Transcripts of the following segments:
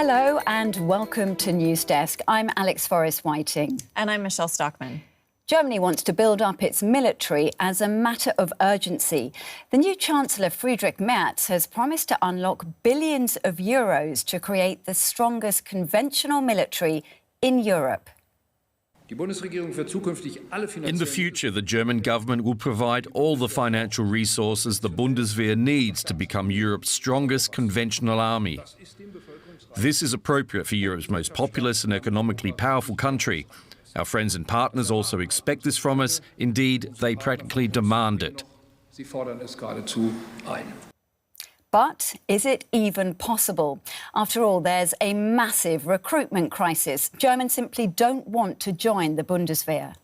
Hello and welcome to News Desk. I'm Alex Forrest-Whiting. And I'm Michelle Stockman. Germany wants to build up its military as a matter of urgency. The new Chancellor Friedrich Merz has promised to unlock billions of euros to create the strongest conventional military in Europe. In the future, the German government will provide all the financial resources the Bundeswehr needs to become Europe's strongest conventional army. This is appropriate for Europe's most populous and economically powerful country. Our friends and partners also expect this from us. Indeed, they practically demand it. But is it even possible? After all, there's a massive recruitment crisis. Germans simply don't want to join the Bundeswehr.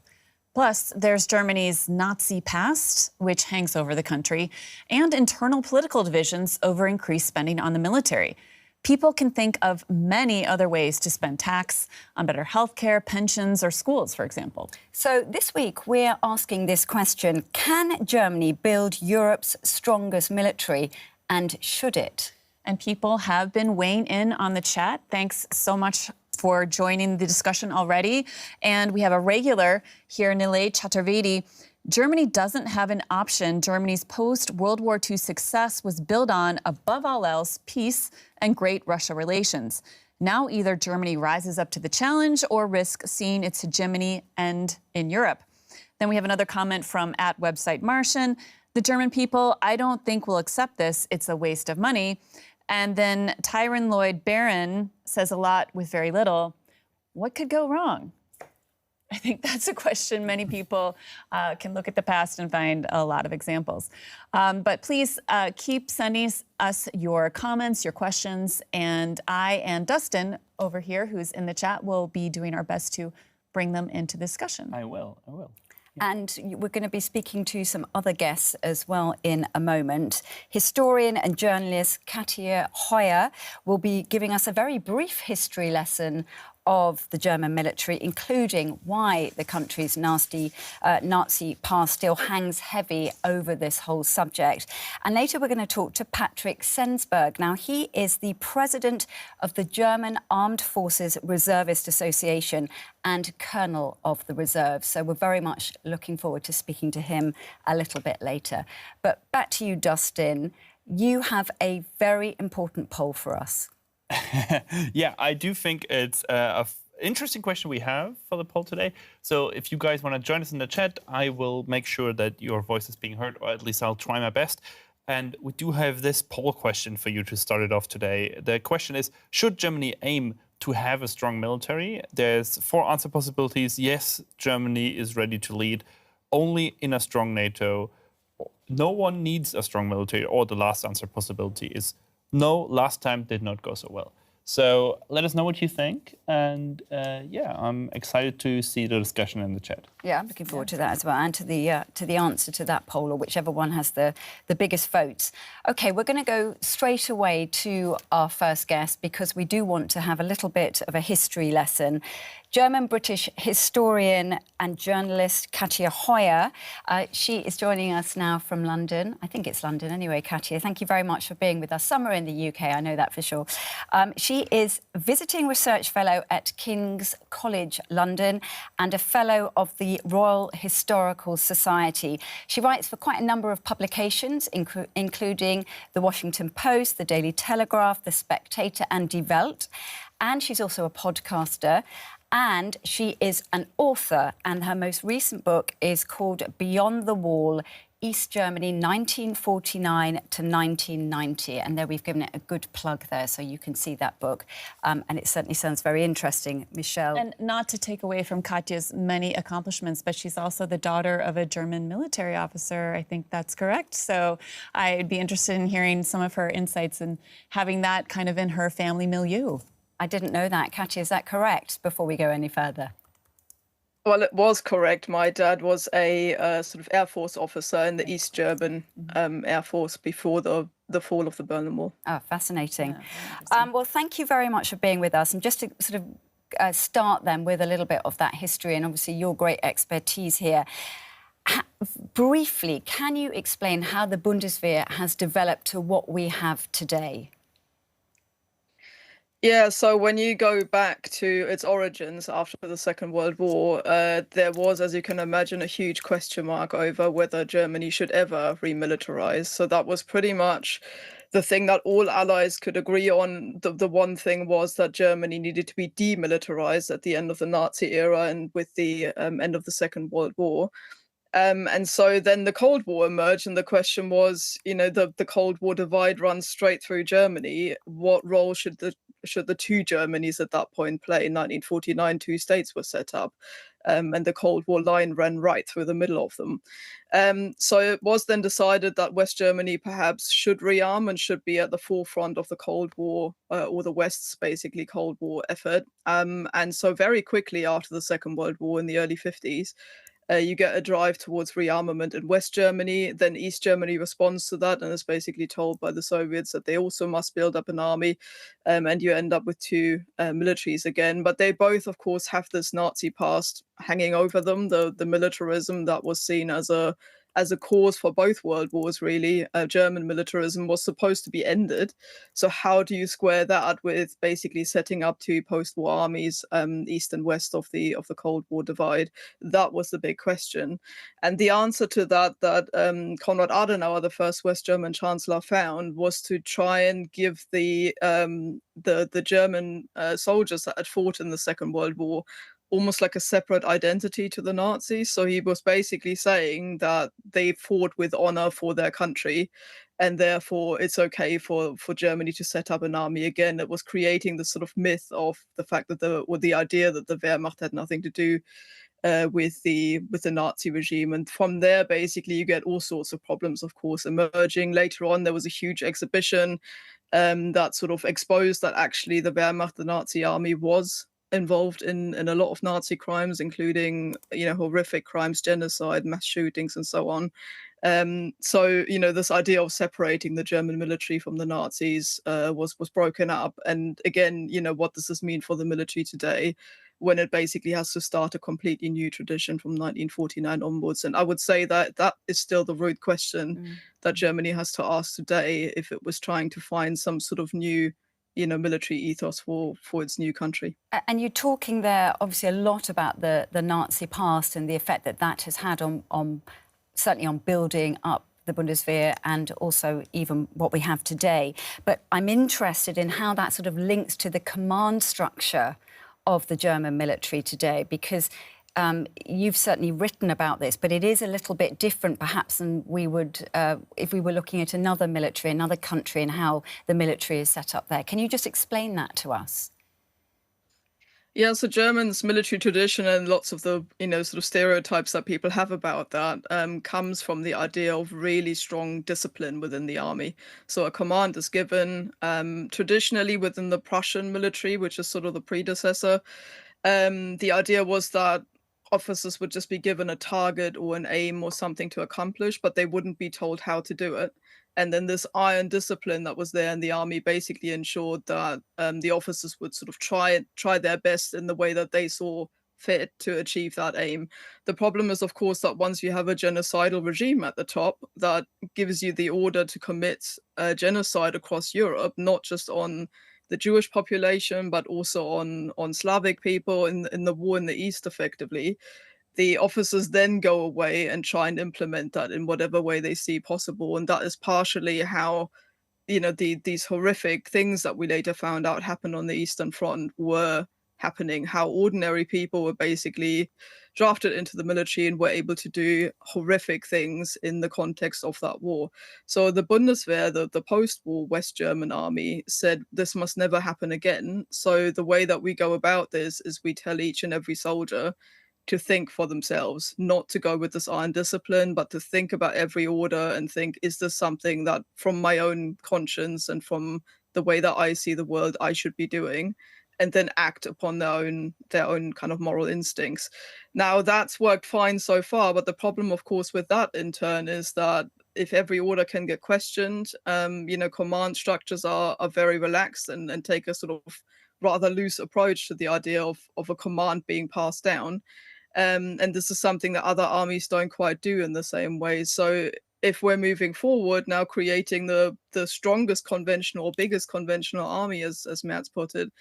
Plus, there's Germany's Nazi past, which hangs over the country, and internal political divisions over increased spending on the military. People can think of many other ways to spend tax on better healthcare, pensions, or schools, for example. So this week, we're asking this question: can Germany build Europe's strongest military, and should it? And people have been weighing in on the chat. Thanks so much for joining the discussion already. And we have a regular here, Nilay Chaturvedi. Germany doesn't have an option. Germany's post-World War II success was built on, above all else, peace and great Russia relations. Now either Germany rises up to the challenge or risks seeing its hegemony end in Europe. Then we have another comment from @website Martian. The German people, I don't think will accept this. It's a waste of money. And then Tyron Lloyd Barron says a lot with very little. What could go wrong? I think that's a question many people can look at the past and find a lot of examples. But please keep sending us your comments, your questions, and I and Dustin over here, who's in the chat, will be doing our best to bring them into discussion. I will. And we're going to be speaking to some other guests as well in a moment. Historian and journalist Katja will be giving us a very brief history lesson of the German military, including why the country's Nazi past still hangs heavy over this whole subject. And later we're going to talk to Patrick Sensburg. Now, he is the president of the German Armed Forces Reservist Association and colonel of the reserve. So we're very much looking forward to speaking to him a little bit later. But back to you, Dustin. You have a very important poll for us. Yeah, I do think it's an interesting question we have for the poll today. So if you guys want to join us in the chat, I will make sure that your voice is being heard, or at least I'll try my best. And we do have this poll question for you to start it off today. The question is, should Germany aim to have a strong military? There's 4 answer possibilities. Yes, Germany is ready to lead, only in a strong NATO. No one needs a strong military, or the last answer possibility is no, last time did not go so well. So let us know what you think. And yeah, I'm excited to see the discussion in the chat. Yeah, I'm looking forward to that as well, and to the answer to that poll, or whichever one has the biggest votes. OK, we're going to go straight away to our first guest, because we do want to have a little bit of a history lesson. German-British historian and journalist Katja. She is joining us now from London. I think it's London anyway, Katja. Thank you very much for being with us. Somewhere in the UK, I know that for sure. She is visiting research fellow at King's College London and a fellow of the Royal Historical Society. She writes for quite a number of publications, including The Washington Post, The Daily Telegraph, The Spectator and Die Welt. And she's also a podcaster. And she is an author, and her most recent book is called Beyond the Wall, East Germany, 1949 to 1990. And there we've given it a good plug there, so you can see that book. And it certainly sounds very interesting, Michelle. And not to take away from Katja's many accomplishments, but she's also the daughter of a German military officer. I think that's correct. So I'd be interested in hearing some of her insights and having that kind of in her family milieu. I didn't know that. Katja, is that correct, before we go any further? Well, it was correct. My dad was a sort of Air Force officer in the East German Air Force before the fall of the Berlin Wall. Oh, fascinating. Yeah, well, thank you very much for being with us. And just to sort of start then with a little bit of that history and obviously your great expertise here. Briefly, can you explain how the Bundeswehr has developed to what we have today? Yeah, so when you go back to its origins after the Second World War, there was, as you can imagine, a huge question mark over whether Germany should ever remilitarize. So that was pretty much the thing that all allies could agree on. The one thing was that Germany needed to be demilitarized at the end of the Nazi era and with the end of the Second World War. And so then the Cold War emerged, and the question was, the Cold War divide runs straight through Germany. What role should the two Germanys at that point play? In 1949, two states were set up, and the Cold War line ran right through the middle of them. So it was then decided that West Germany perhaps should rearm and should be at the forefront of the Cold War, or the West's basically Cold War effort. And so very quickly after the Second World War in the early 50s, you get a drive towards rearmament in West Germany. Then East Germany responds to that and is basically told by the Soviets that they also must build up an army, and you end up with two militaries again. But they both, of course, have this Nazi past hanging over them, the militarism that was seen as a cause for both world wars, really. German militarism was supposed to be ended. So how do you square that with basically setting up two post-war armies, east and west of the Cold War divide? That was the big question. And the answer to that Konrad Adenauer, the first West German chancellor, found was to try and give the German soldiers that had fought in the Second World War almost like a separate identity to the Nazis. So he was basically saying that they fought with honor for their country, and therefore it's okay for Germany to set up an army again. It was creating the sort of myth of the fact that the idea that the Wehrmacht had nothing to do with the Nazi regime. And from there, basically, you get all sorts of problems, of course, emerging. Later on, there was a huge exhibition that sort of exposed that actually the Wehrmacht, the Nazi army, was involved in a lot of Nazi crimes, including horrific crimes, genocide, mass shootings, and so on. So this idea of separating the German military from the Nazis was broken up. And again, what does this mean for the military today, when it basically has to start a completely new tradition from 1949 onwards? And I would say that that is still the root question that Germany has to ask today if it was trying to find some sort of new military ethos for its new country. And you're talking there, obviously, a lot about the Nazi past and the effect that has had on certainly on building up the Bundeswehr and also even what we have today. But I'm interested in how that sort of links to the command structure of the German military today, because you've certainly written about this, but it is a little bit different perhaps than we would if we were looking at another military, another country, and how the military is set up there. Can you just explain that to us? Yeah, so Germans' military tradition and lots of the sort of stereotypes that people have about that comes from the idea of really strong discipline within the army. So a command is given traditionally within the Prussian military, which is sort of the predecessor. The idea was that officers would just be given a target or an aim or something to accomplish, but they wouldn't be told how to do it. And then this iron discipline that was there in the army basically ensured that the officers would sort of try their best in the way that they saw fit to achieve that aim. The problem is, of course, that once you have a genocidal regime at the top that gives you the order to commit genocide across Europe, not just on the Jewish population, but also on Slavic people in the war in the East, effectively, the officers then go away and try and implement that in whatever way they see possible. And that is partially how, these horrific things that we later found out happened on the Eastern Front were happening, how ordinary people were basically drafted into the military and were able to do horrific things in the context of that war. So the Bundeswehr, the post-war West German army, said this must never happen again. So the way that we go about this is we tell each and every soldier to think for themselves, not to go with this iron discipline, but to think about every order and think, is this something that from my own conscience and from the way that I see the world I should be doing? And then act upon their own kind of moral instincts. Now, that's worked fine so far, but the problem, of course, with that in turn is that if every order can get questioned, command structures are very relaxed and take a sort of rather loose approach to the idea of a command being passed down. And this is something that other armies don't quite do in the same way. So if we're moving forward now, creating the strongest conventional or biggest conventional army, as Merz put it,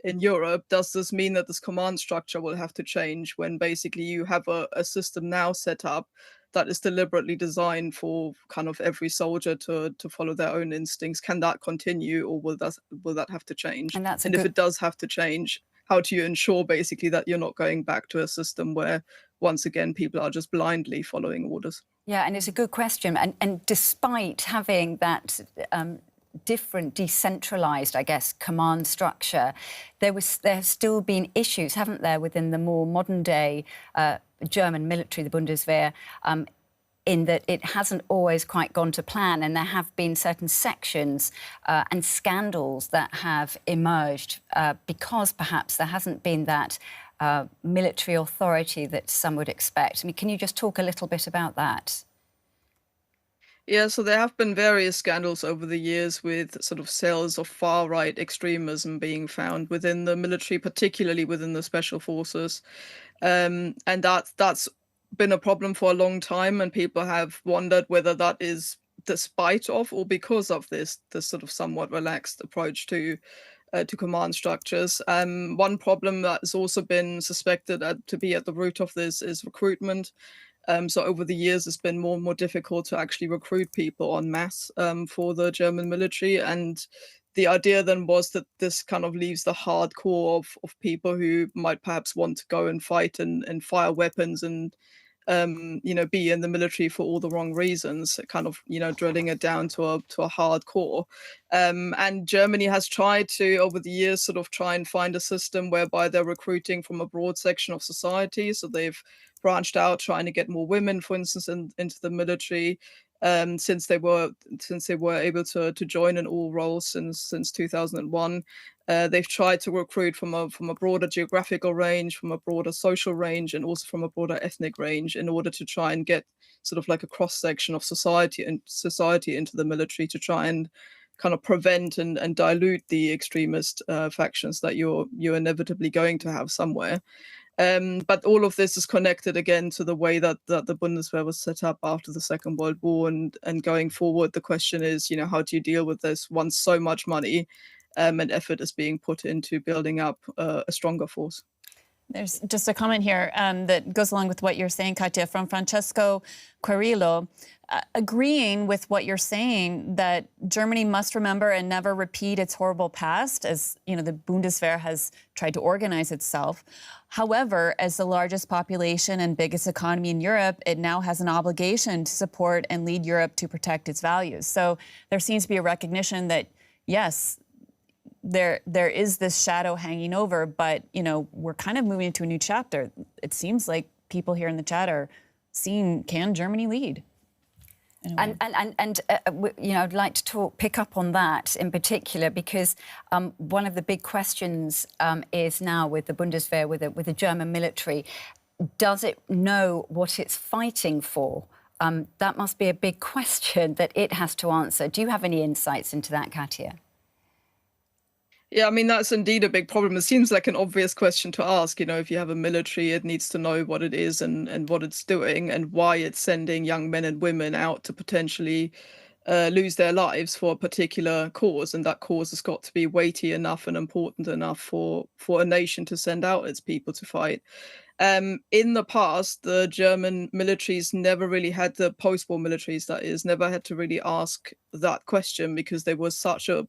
in Europe, does this mean that this command structure will have to change when basically you have a system now set up that is deliberately designed for kind of every soldier to follow their own instincts? Can that continue, or will that have to change? And if it does have to change, how do you ensure basically that you're not going back to a system where once again people are just blindly following orders? Yeah, and it's a good question. And despite having that different decentralized, I guess, command structure, there have still been issues, haven't there, within the more modern day German military, the Bundeswehr, in that it hasn't always quite gone to plan, and there have been certain sections and scandals that have emerged because perhaps there hasn't been that military authority that some would expect. I mean, can you just talk a little bit about that? Yeah, so there have been various scandals over the years with sort of cells of far-right extremism being found within the military, particularly within the special forces. And that's been a problem for a long time, and people have wondered whether that is despite of or because of this sort of somewhat relaxed approach to command structures. One problem that has also been suspected to be at the root of this is recruitment. So over the years, it's been more and more difficult to actually recruit people en masse for the German military. And the idea then was that this kind of leaves the hardcore of people who might perhaps want to go and fight and fire weapons and be in the military for all the wrong reasons, kind of, drilling it down to a hardcore. And Germany has tried to, over the years, sort of try and find a system whereby they're recruiting from a broad section of society. So they've branched out, trying to get more women, for instance, into the military. Since they were able to join in all roles since 2001. They've tried to recruit from a broader geographical range, from a broader social range, and also from a broader ethnic range, in order to try and get sort of like a cross section of society into the military, to try and kind of prevent and dilute the extremist factions that you're inevitably going to have somewhere. But all of this is connected again to the way that the Bundeswehr was set up after the Second World War, and going forward, the question is, how do you deal with this once so much money and effort is being put into building up a stronger force? There's just a comment here that goes along with what you're saying, Katja, from Francesco Quarillo, agreeing with what you're saying, that Germany must remember and never repeat its horrible past, as the Bundeswehr has tried to organize itself. However, as the largest population and biggest economy in Europe, it now has an obligation to support and lead Europe to protect its values. So there seems to be a recognition that, yes, there is this shadow hanging over, but we're kind of moving into a new chapter. It seems like people here in the chat are seeing, can Germany lead? And I'd like to pick up on that in particular, because one of the big questions is now with the Bundeswehr, with the German military, does it know what it's fighting for? That must be a big question that it has to answer. Do you have any insights into that, Katja? Yeah, I mean, that's indeed a big problem. It seems like an obvious question to ask. If you have a military, it needs to know what it is and what it's doing, and why it's sending young men and women out to potentially lose their lives for a particular cause. And that cause has got to be weighty enough and important enough for a nation to send out its people to fight. In the past, the German militaries never really had, the post-war militaries, that is, never had to really ask that question, because they were such a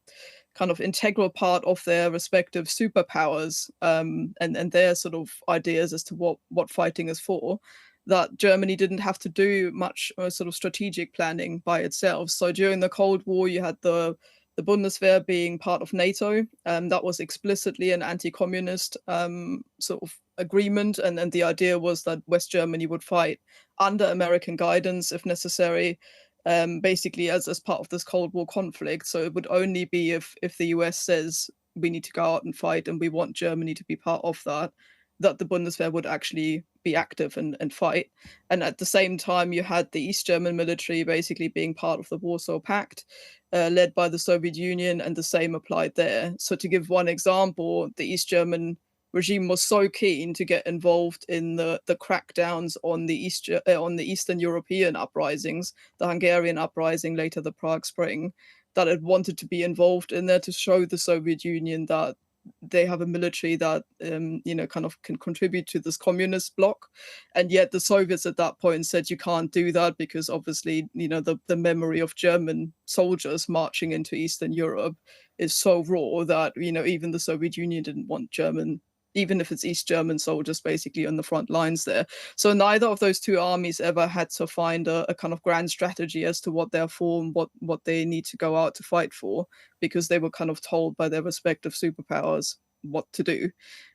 kind of integral part of their respective superpowers and their sort of ideas as to what fighting is for, that Germany didn't have to do much sort of strategic planning by itself. So during the Cold War, you had the Bundeswehr being part of NATO, that was explicitly an anti-communist sort of agreement, and the idea was that West Germany would fight under American guidance if necessary, basically as part of this Cold War conflict. So it would only be if the US says we need to go out and fight and we want Germany to be part of that the Bundeswehr would actually be active and fight. And at the same time, you had the East German military basically being part of the Warsaw Pact, led by the Soviet Union, and the same applied there. So to give one example, the East German regime was so keen to get involved in the crackdowns on the Eastern European uprisings, the Hungarian uprising, later the Prague Spring, that it wanted to be involved in there to show the Soviet Union that they have a military that kind of can contribute to this communist bloc. And yet the Soviets at that point said you can't do that because obviously the memory of German soldiers marching into Eastern Europe is so raw that even the Soviet Union didn't want German, even if it's East German soldiers basically on the front lines there. So neither of those two armies ever had to find a kind of grand strategy as to what they're for and what they need to go out to fight for, because they were kind of told by their respective superpowers what to do.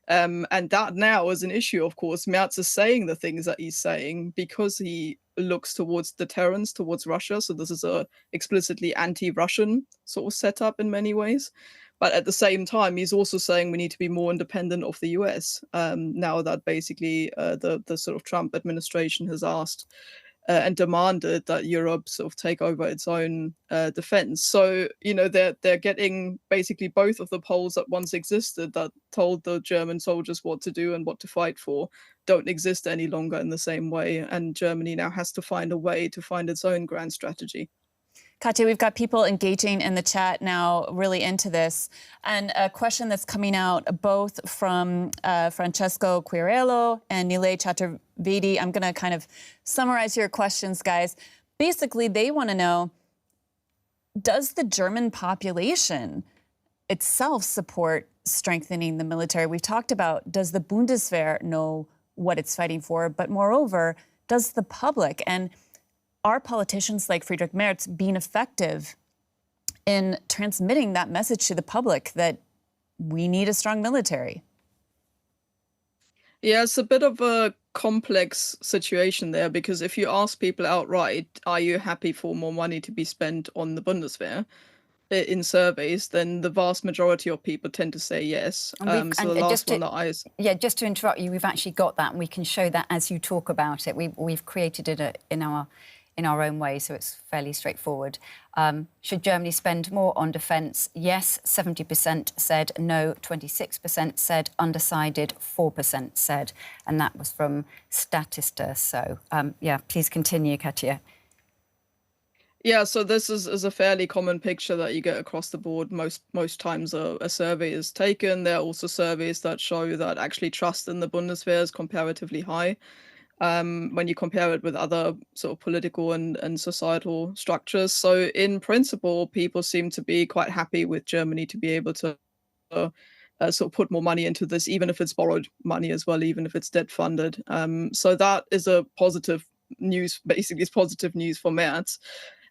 And that now is an issue, of course. Merz is saying the things that he's saying because he looks towards deterrence towards Russia. So this is a explicitly anti-Russian sort of setup in many ways. But at the same time, he's also saying we need to be more independent of the US now that basically the sort of Trump administration has asked and demanded that Europe sort of take over its own defense. So, they're getting basically both of the poles that once existed that told the German soldiers what to do and what to fight for don't exist any longer in the same way. And Germany now has to find a way to find its own grand strategy. Katja, we've got people engaging in the chat now, really into this. And a question that's coming out both from Francesco Quirello and Nilay Chaturvedi. I'm going to kind of summarize your questions, guys. Basically, they want to know, does the German population itself support strengthening the military? We've talked about, does the Bundeswehr know what it's fighting for? But moreover, does the public? And are politicians like Friedrich Merz being effective in transmitting that message to the public that we need a strong military? Yeah, it's a bit of a complex situation there, because if you ask people outright, are you happy for more money to be spent on the Bundeswehr in surveys, then the vast majority of people tend to say yes. Just to interrupt you, we've actually got that, and we can show that as you talk about it. We've created it in our own way, so it's fairly straightforward. Should Germany spend more on defence? Yes, 70% said no, 26% said undecided, 4% said, and that was from Statista. So, please continue, Katja. Yeah, so this is a fairly common picture that you get across the board. Most times a survey is taken. There are also surveys that show that actually trust in the Bundeswehr is comparatively high. When you compare it with other sort of political and societal structures. So in principle, people seem to be quite happy with Germany to be able to sort of put more money into this, even if it's borrowed money as well, even if it's debt funded. So that is a positive news, basically it's positive news for Merz.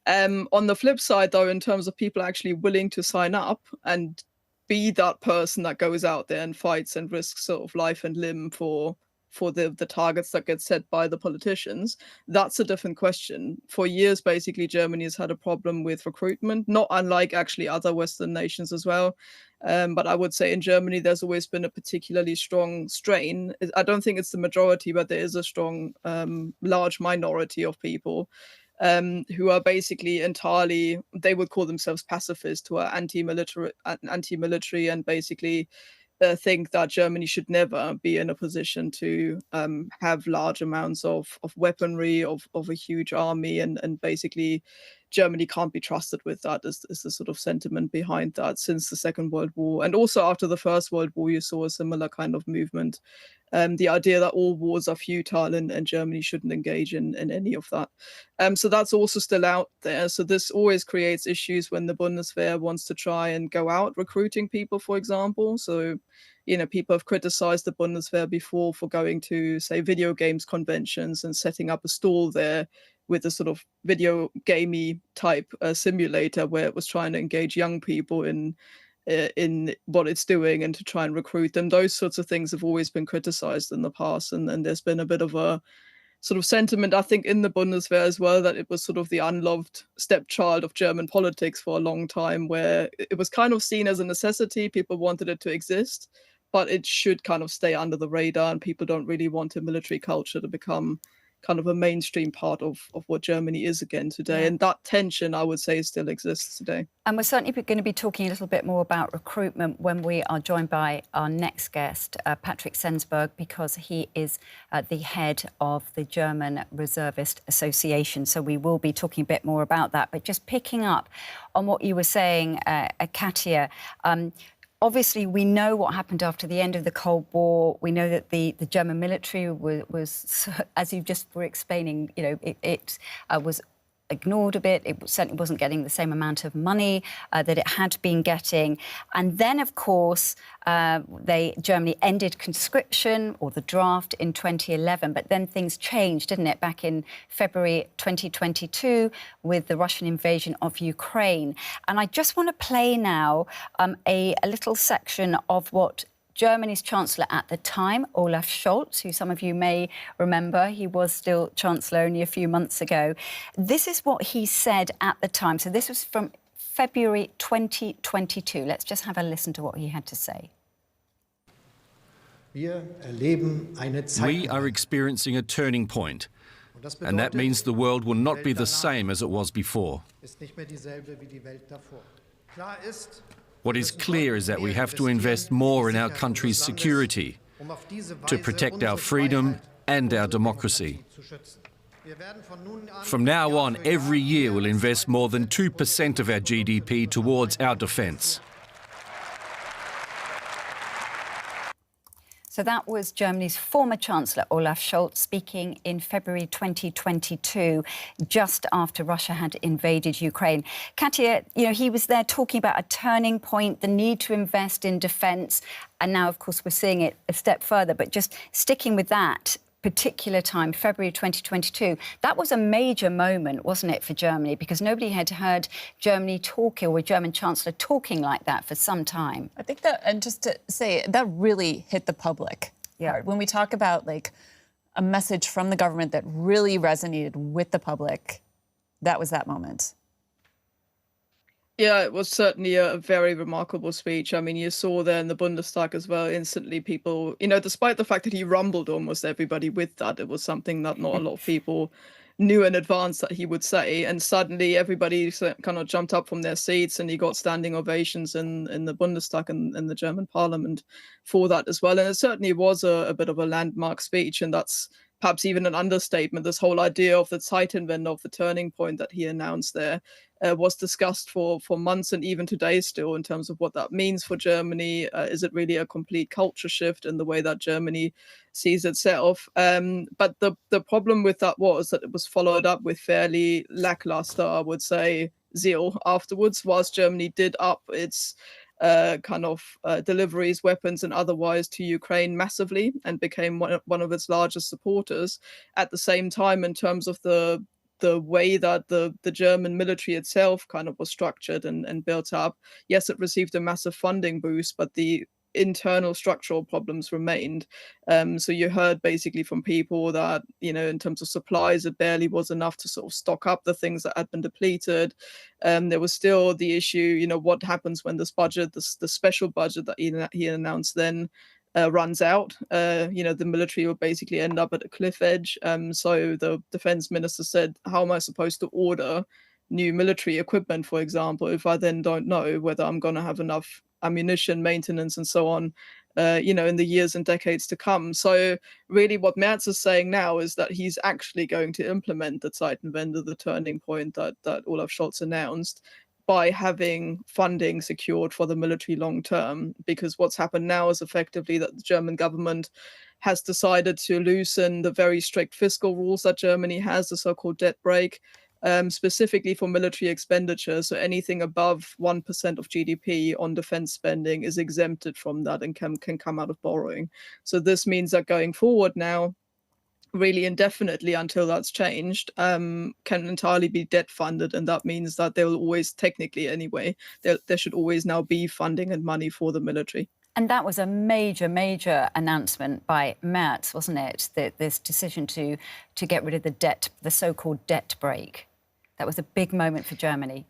On the flip side, though, in terms of people actually willing to sign up and be that person that goes out there and fights and risks sort of life and limb for the targets that get set by the politicians, that's a different question. For years, basically, Germany has had a problem with recruitment, not unlike actually other Western nations as well. But I would say in Germany, there's always been a particularly strong strain. I don't think it's the majority, but there is a strong, large minority of people who are basically entirely, they would call themselves pacifists, who are anti-military and basically think that Germany should never be in a position to have large amounts of weaponry, of a huge army, and basically Germany can't be trusted with that is the sort of sentiment behind that since the Second World War. And also after the First World War, you saw a similar kind of movement. The idea that all wars are futile and Germany shouldn't engage in any of that. So that's also still out there. So this always creates issues when the Bundeswehr wants to try and go out recruiting people, for example. So, people have criticized the Bundeswehr before for going to, say, video games conventions and setting up a stall there with a sort of video gamey type simulator where it was trying to engage young people in what it's doing and to try and recruit them. Those sorts of things have always been criticized in the past, and there's been a bit of a sort of sentiment, I think, in the Bundeswehr as well, that it was sort of the unloved stepchild of German politics for a long time, where it was kind of seen as a necessity. People wanted it to exist, but it should kind of stay under the radar, and people don't really want a military culture to become kind of a mainstream part of what Germany is again today. And that tension, I would say, still exists today. And we're certainly going to be talking a little bit more about recruitment when we are joined by our next guest, Patrick Sensburg, because he is the head of the German Reservist Association. So we will be talking a bit more about that. But just picking up on what you were saying, Katja, obviously, we know what happened after the end of the Cold War. We know that the German military was, as you just were explaining, it was ignored a bit. It certainly wasn't getting the same amount of money that it had been getting. And then, of course, Germany ended conscription or the draft in 2011. But then things changed, didn't it, back in February 2022 with the Russian invasion of Ukraine. And I just want to play now a little section of what Germany's chancellor at the time, Olaf Scholz, who some of you may remember, he was still chancellor only a few months ago. This is what he said at the time. So this was from February 2022. Let's just have a listen to what he had to say. We are experiencing a turning point, and that means the world will not be the same as it was before. What is clear is that we have to invest more in our country's security to protect our freedom and our democracy. From now on, every year we'll invest more than 2% of our GDP towards our defence. So that was Germany's former Chancellor, Olaf Scholz, speaking in February 2022, just after Russia had invaded Ukraine. Katja, he was there talking about a turning point, the need to invest in defence. And now, of course, we're seeing it a step further. But just sticking with that particular time, February 2022, that was a major moment, wasn't it, for Germany? Because nobody had heard Germany talking, or a German chancellor talking like that for some time. I think that, and just to say, that really hit the public. Yeah. When we talk about like a message from the government that really resonated with the public, that was that moment. Yeah, it was certainly a very remarkable speech. I mean, you saw there in the Bundestag as well, instantly people, despite the fact that he rumbled almost everybody with that, it was something that not a lot of people knew in advance that he would say. And suddenly everybody kind of jumped up from their seats and he got standing ovations in the Bundestag and in the German parliament for that as well. And it certainly was a bit of a landmark speech. And that's perhaps even an understatement. This whole idea of the Zeitenwende, of the turning point that he announced there, was discussed for months and even today still in terms of what that means for Germany. Is it really a complete culture shift in the way that Germany sees itself? But the problem with that was that it was followed up with fairly lackluster, I would say, zeal afterwards, whilst Germany did up its deliveries, weapons and otherwise to Ukraine massively and became one of its largest supporters. At the same time, in terms of the way that the German military itself kind of was structured and built up, yes, it received a massive funding boost, but the internal structural problems remained. So you heard basically from people that, in terms of supplies, it barely was enough to sort of stock up the things that had been depleted. There was still the issue, what happens when this budget, the special budget that he announced then, runs out. The military will basically end up at a cliff edge. So the defense minister said, how am I supposed to order new military equipment, for example, if I then don't know whether I'm going to have enough ammunition, maintenance and so on, in the years and decades to come. So really what Merz is saying now is that he's actually going to implement the Zeitenwende, the turning point that Olaf Scholz announced, by having funding secured for the military long term. Because what's happened now is effectively that the German government has decided to loosen the very strict fiscal rules that Germany has, the so-called debt brake, specifically for military expenditure. So anything above 1% of GDP on defense spending is exempted from that and can come out of borrowing. So this means that going forward now, really indefinitely until that's changed, can entirely be debt funded. And that means that there will always, technically anyway, there should always now be funding and money for the military. And that was a major, major announcement by Merz, wasn't it? This decision to get rid of the debt, the so-called debt brake. That was a big moment for Germany.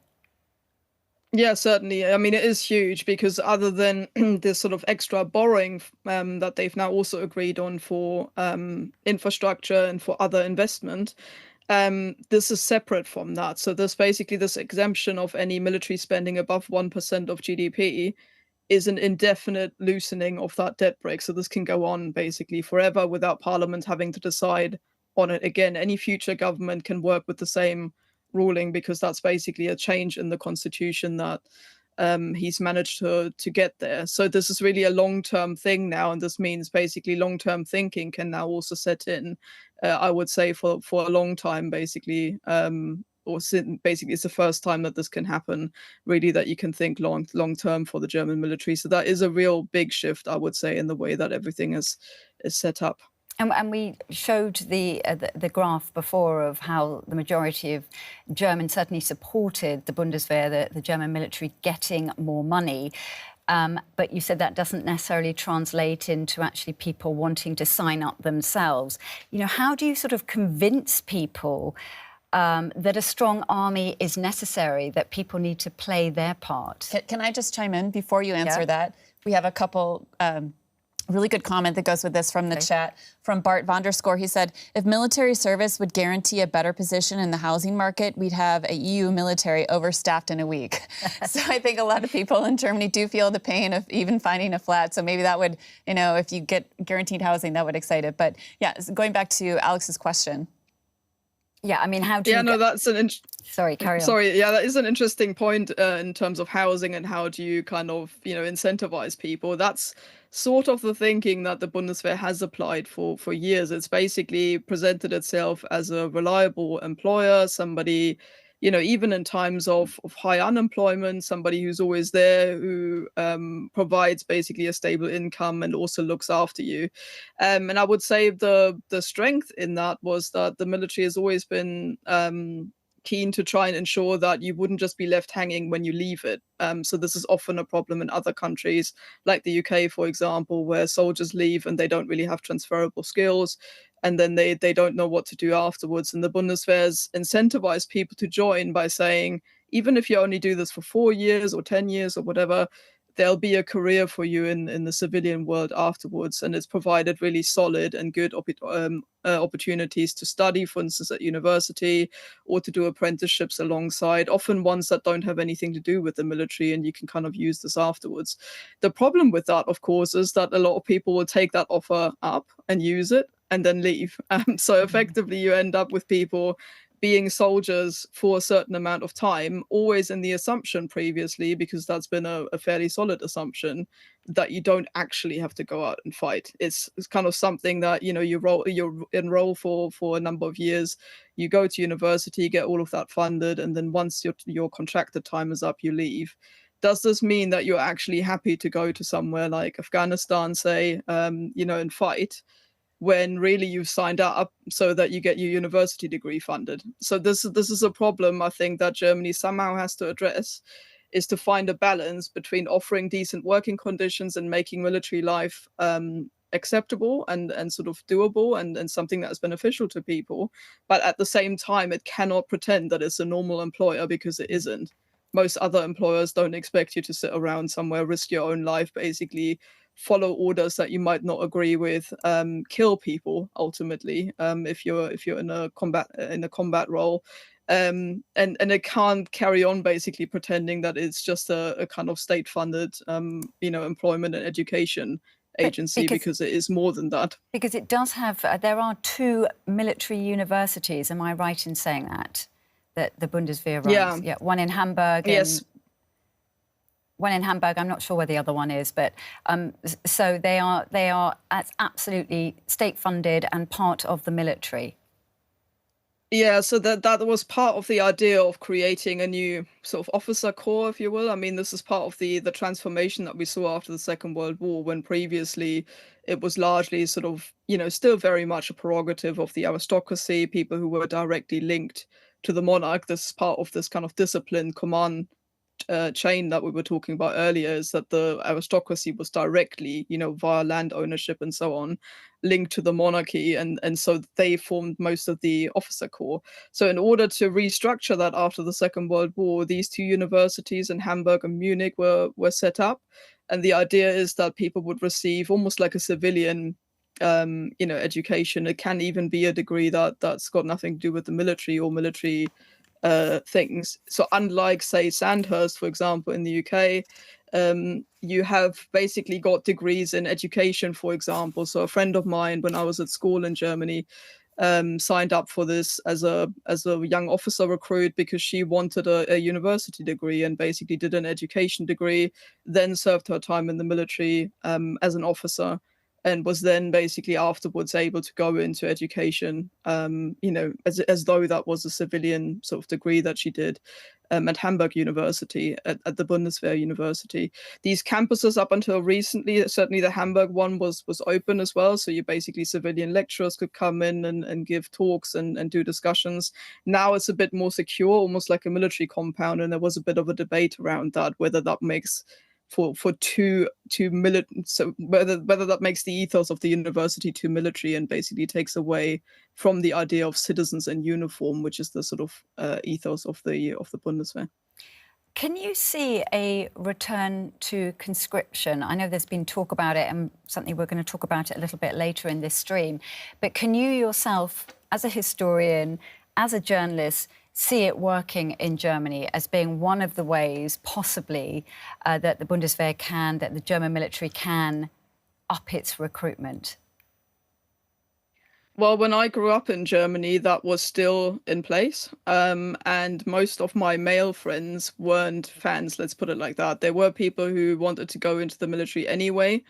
Yeah, certainly. I mean, it is huge because other than this sort of extra borrowing that they've now also agreed on for infrastructure and for other investment, this is separate from that. So there's basically this exemption of any military spending above 1% of GDP is an indefinite loosening of that debt brake. So this can go on basically forever without Parliament having to decide on it again. Any future government can work with the same ruling because that's basically a change in the constitution that he's managed to get there. So this is really a long-term thing now, and this means basically long-term thinking can now also set in. I would say for a long time, basically, basically it's the first time that this can happen. Really, that you can think long term for the German military. So that is a real big shift, I would say, in the way that everything is set up. And we showed the graph before of how the majority of Germans certainly supported the Bundeswehr, the German military, getting more money. But you said that doesn't necessarily translate into actually people wanting to sign up themselves. You know, how do you sort of convince people that a strong army is necessary, that people need to play their part? Can I just chime in before you answer that? We have a couple really good comment that goes with this from the chat from Bart Vanderscore. He said, if military service would guarantee a better position in the housing market, we'd have a EU military overstaffed in a week. So I think a lot of people in Germany do feel the pain of even finding a flat. So maybe that would, you know, if you get guaranteed housing, that would excite it. But yeah, going back to Alex's question. Yeah, I mean, how do you... Yeah, no, that's an... Sorry, carry on. Sorry, yeah, that is an interesting point in terms of housing and how do you kind of, you know, incentivize people. That's sort of the thinking that the Bundeswehr has applied for years. It's basically presented itself as a reliable employer, somebody, you know, even in times of high unemployment, somebody who's always there, who provides basically a stable income and also looks after you. And I would say the strength in that was that the military has always been keen to try and ensure that you wouldn't just be left hanging when you leave it. So this is often a problem in other countries, like the UK, for example, where soldiers leave and they don't really have transferable skills, and then they don't know what to do afterwards. And the Bundeswehr's incentivized people to join by saying, even if you only do this for 4 years or 10 years or whatever, there'll be a career for you in the civilian world afterwards. And it's provided really solid and good opportunities to study, for instance, at university, or to do apprenticeships alongside, often ones that don't have anything to do with the military, and you can kind of use this afterwards. The problem with that, of course, is that a lot of people will take that offer up and use it and then leave. So effectively, you end up with people being soldiers for a certain amount of time, always in the assumption previously, because that's been a fairly solid assumption, that you don't actually have to go out and fight. It's kind of something that, you know, you enroll for a number of years, you go to university, get all of that funded, and then once your contracted time is up, you leave. Does this mean that you're actually happy to go to somewhere like Afghanistan, say, you know, and fight, when really you've signed up so that you get your university degree funded? So this is a problem, I think, that Germany somehow has to address, is to find a balance between offering decent working conditions and making military life acceptable and sort of doable and something that is beneficial to people. But at the same time, it cannot pretend that it's a normal employer, because it isn't. Most other employers don't expect you to sit around somewhere, risk your own life, basically follow orders that you might not agree with, kill people ultimately if you're in a combat role, and it can't carry on basically pretending that it's just a kind of state-funded you know, employment and education agency, because it is more than that. Because it does have, there are 2 military universities, am I right in saying that the Bundeswehr runs? Yeah, one in Hamburg. Yes. One in Hamburg, I'm not sure where the other one is, but so they are absolutely state-funded and part of the military. Yeah, so that was part of the idea of creating a new sort of officer corps, if you will. I mean, this is part of the transformation that we saw after the Second World War, when previously it was largely sort of, you know, still very much a prerogative of the aristocracy, people who were directly linked to the monarch. This is part of this kind of disciplined command chain that we were talking about earlier is that the aristocracy was directly, via land ownership and so on, linked to the monarchy, and so they formed most of the officer corps. So in order to restructure that after the Second World War, these two universities in Hamburg and Munich were set up, and the idea is that people would receive almost like a civilian education. It can even be a degree that's got nothing to do with the military or military things. So unlike, say, Sandhurst, for example, in the UK, you have basically got degrees in education, for example. So a friend of mine, when I was at school in Germany, signed up for this as a young officer recruit because she wanted a university degree, and basically did an education degree, then served her time in the military as an officer, and was then basically afterwards able to go into education, as though that was a civilian sort of degree that she did at Hamburg University, at the Bundeswehr University. These campuses up until recently, certainly the Hamburg one was open as well. So you basically, civilian lecturers could come in and give talks and do discussions. Now it's a bit more secure, almost like a military compound. And there was a bit of a debate around that, whether that makes for too militant, so whether that makes the ethos of the university too military and basically takes away from the idea of citizens in uniform, which is the sort of ethos of the Bundeswehr. Can you see a return to conscription? I know there's been talk about it, and something we're going to talk about it a little bit later in this stream. But can you yourself, as a historian, as a journalist, see it working in Germany as being one of the ways, possibly, that the Bundeswehr that the German military can up its recruitment? Well, when I grew up in Germany, that was still in place. And most of my male friends weren't fans, let's put it like that. There were people who wanted to go into the military anyway,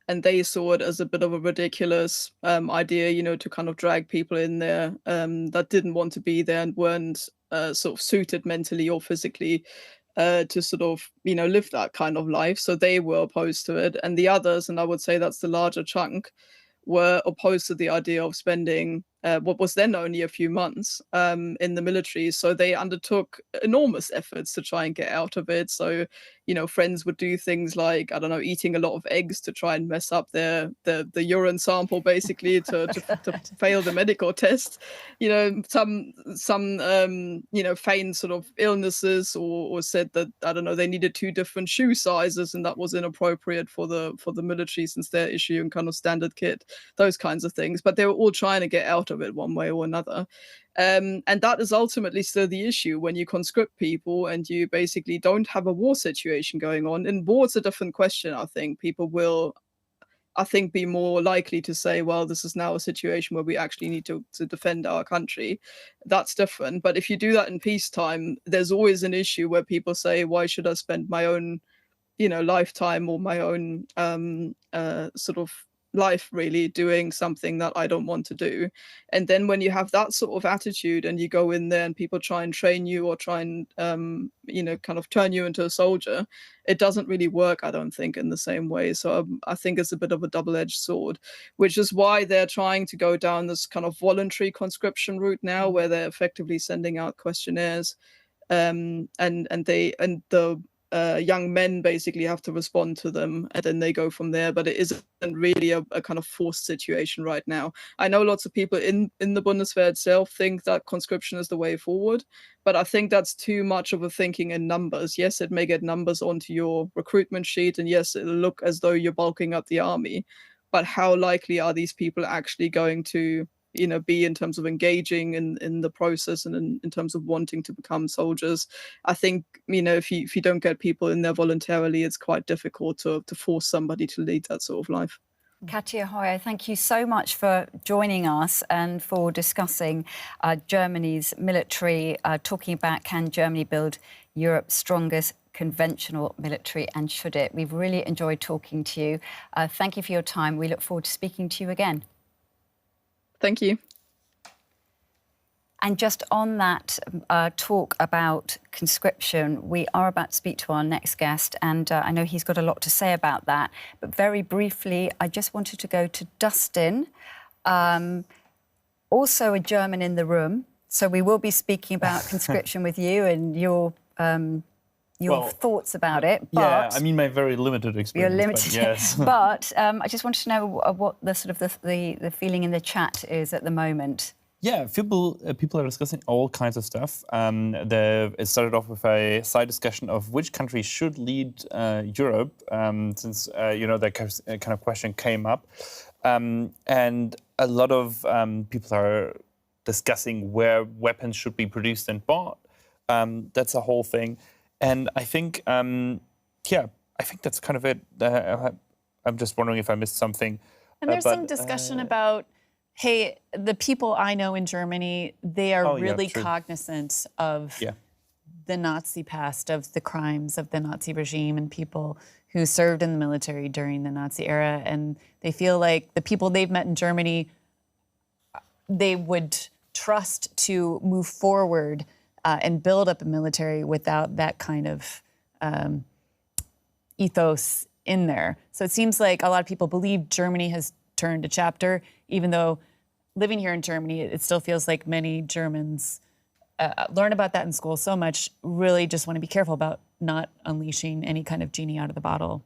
and they saw it as a bit of a ridiculous idea, to kind of drag people in there that didn't want to be there and weren't sort of suited mentally or physically to sort of, live that kind of life. So they were opposed to it. And the others, and I would say that's the larger chunk, were opposed to the idea of spending what was then only a few months in the military. So they undertook enormous efforts to try and get out of it. So, friends would do things like, I don't know, eating a lot of eggs to try and mess up the urine sample, basically, to fail the medical test. Some feigned sort of illnesses, or said that, I don't know, they needed 2 different shoe sizes, and that was inappropriate for the military since they're issuing kind of standard kit, those kinds of things. But they were all trying to get out of it one way or another. And that is ultimately still the issue when you conscript people and you basically don't have a war situation going on. In war, it's a different question, I think. People will, be more likely to say, well, this is now a situation where we actually need to defend our country. That's different. But if you do that in peacetime, there's always an issue where people say, why should I spend my own, lifetime or my own sort of life really doing something that I don't want to do? And then when you have that sort of attitude and you go in there and people try and train you or try and kind of turn you into a soldier, it doesn't really work, I don't think, in the same way. So I think it's a bit of a double-edged sword, which is why they're trying to go down this kind of voluntary conscription route now, where they're effectively sending out questionnaires, and the young men basically have to respond to them, and then they go from there. But it isn't really a kind of forced situation right now. I know lots of people in the Bundeswehr itself think that conscription is the way forward, but I think that's too much of a thinking in numbers. Yes, it may get numbers onto your recruitment sheet, and yes, it'll look as though you're bulking up the army, but how likely are these people actually going to be in terms of engaging in the process and in terms of wanting to become soldiers? I think, if you don't get people in there voluntarily, it's quite difficult to force somebody to lead that sort of life. Katja Hoyer, thank you so much for joining us and for discussing Germany's military, talking about, can Germany build Europe's strongest conventional military, and should it? We've really enjoyed talking to you. Thank you for your time. We look forward to speaking to you again. Thank you. And just on that talk about conscription, we are about to speak to our next guest, and I know he's got a lot to say about that. But very briefly, I just wanted to go to Dustin, also a German in the room. So we will be speaking about conscription with you and your your thoughts about it. But yeah, I mean, my very limited experience. You're limited, but yes. but I just wanted to know what the sort of the feeling in the chat is at the moment. Yeah, people are discussing all kinds of stuff. It started off with a side discussion of which country should lead Europe, since that kind of question came up, and a lot of people are discussing where weapons should be produced and bought. That's a whole thing, and I think, I think that's kind of it. I'm just wondering if I missed something. And there's some discussion about, hey, the people I know in Germany, they are really cognizant of the Nazi past, of the crimes of the Nazi regime and people who served in the military during the Nazi era. And they feel like the people they've met in Germany, they would trust to move forward and build up a military without that kind of ethos in there. So it seems like a lot of people believe Germany has turned a chapter, even though living here in Germany, it still feels like many Germans learn about that in school so much, really just want to be careful about not unleashing any kind of genie out of the bottle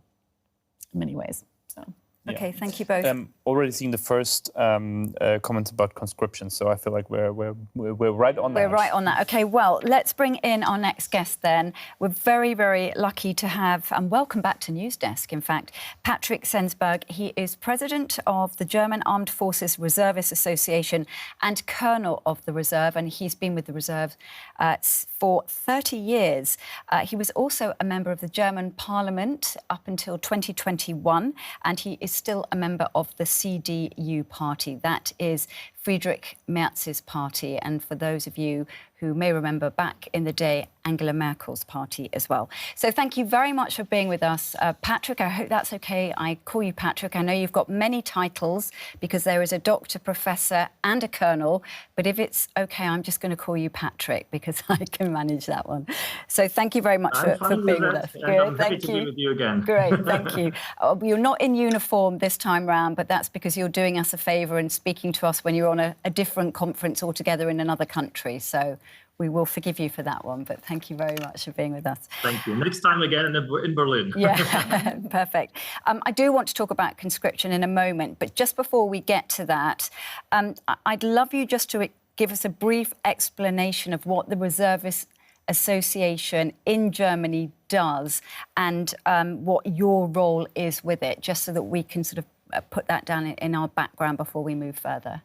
in many ways. So. Okay, thank you both. Already seeing the first comments about conscription, so I feel like we're right on that. We're right on that. Okay, well, let's bring in our next guest then. We're very, very lucky to have, and welcome back to News Desk, in fact, Patrick Sensburg. He is president of the German Armed Forces Reservist Association and colonel of the Reserve, and he's been with the Reserve for 30 years. He was also a member of the German Parliament up until 2021, and he is still a member of the CDU party. That is Friedrich Merz's party. And for those of you who may remember back in the day, Angela Merkel's party as well. So thank you very much for being with us. Patrick, I hope that's okay. I call you Patrick. I know you've got many titles because there is a doctor, professor and a colonel. But if it's okay, I'm just going to call you Patrick because I can manage that one. So thank you very much for being with us. Good, I'm happy to be with you again. Great, thank you. You're not in uniform this time round, but that's because you're doing us a favour and speaking to us when you're on a different conference altogether in another country. So we will forgive you for that one, but thank you very much for being with us. Thank you. Next time again in Berlin. Yeah, perfect. I do want to talk about conscription in a moment, but just before we get to that, I'd love you just to give us a brief explanation of what the Reservist Association in Germany does and what your role is with it, just so that we can sort of put that down in our background before we move further.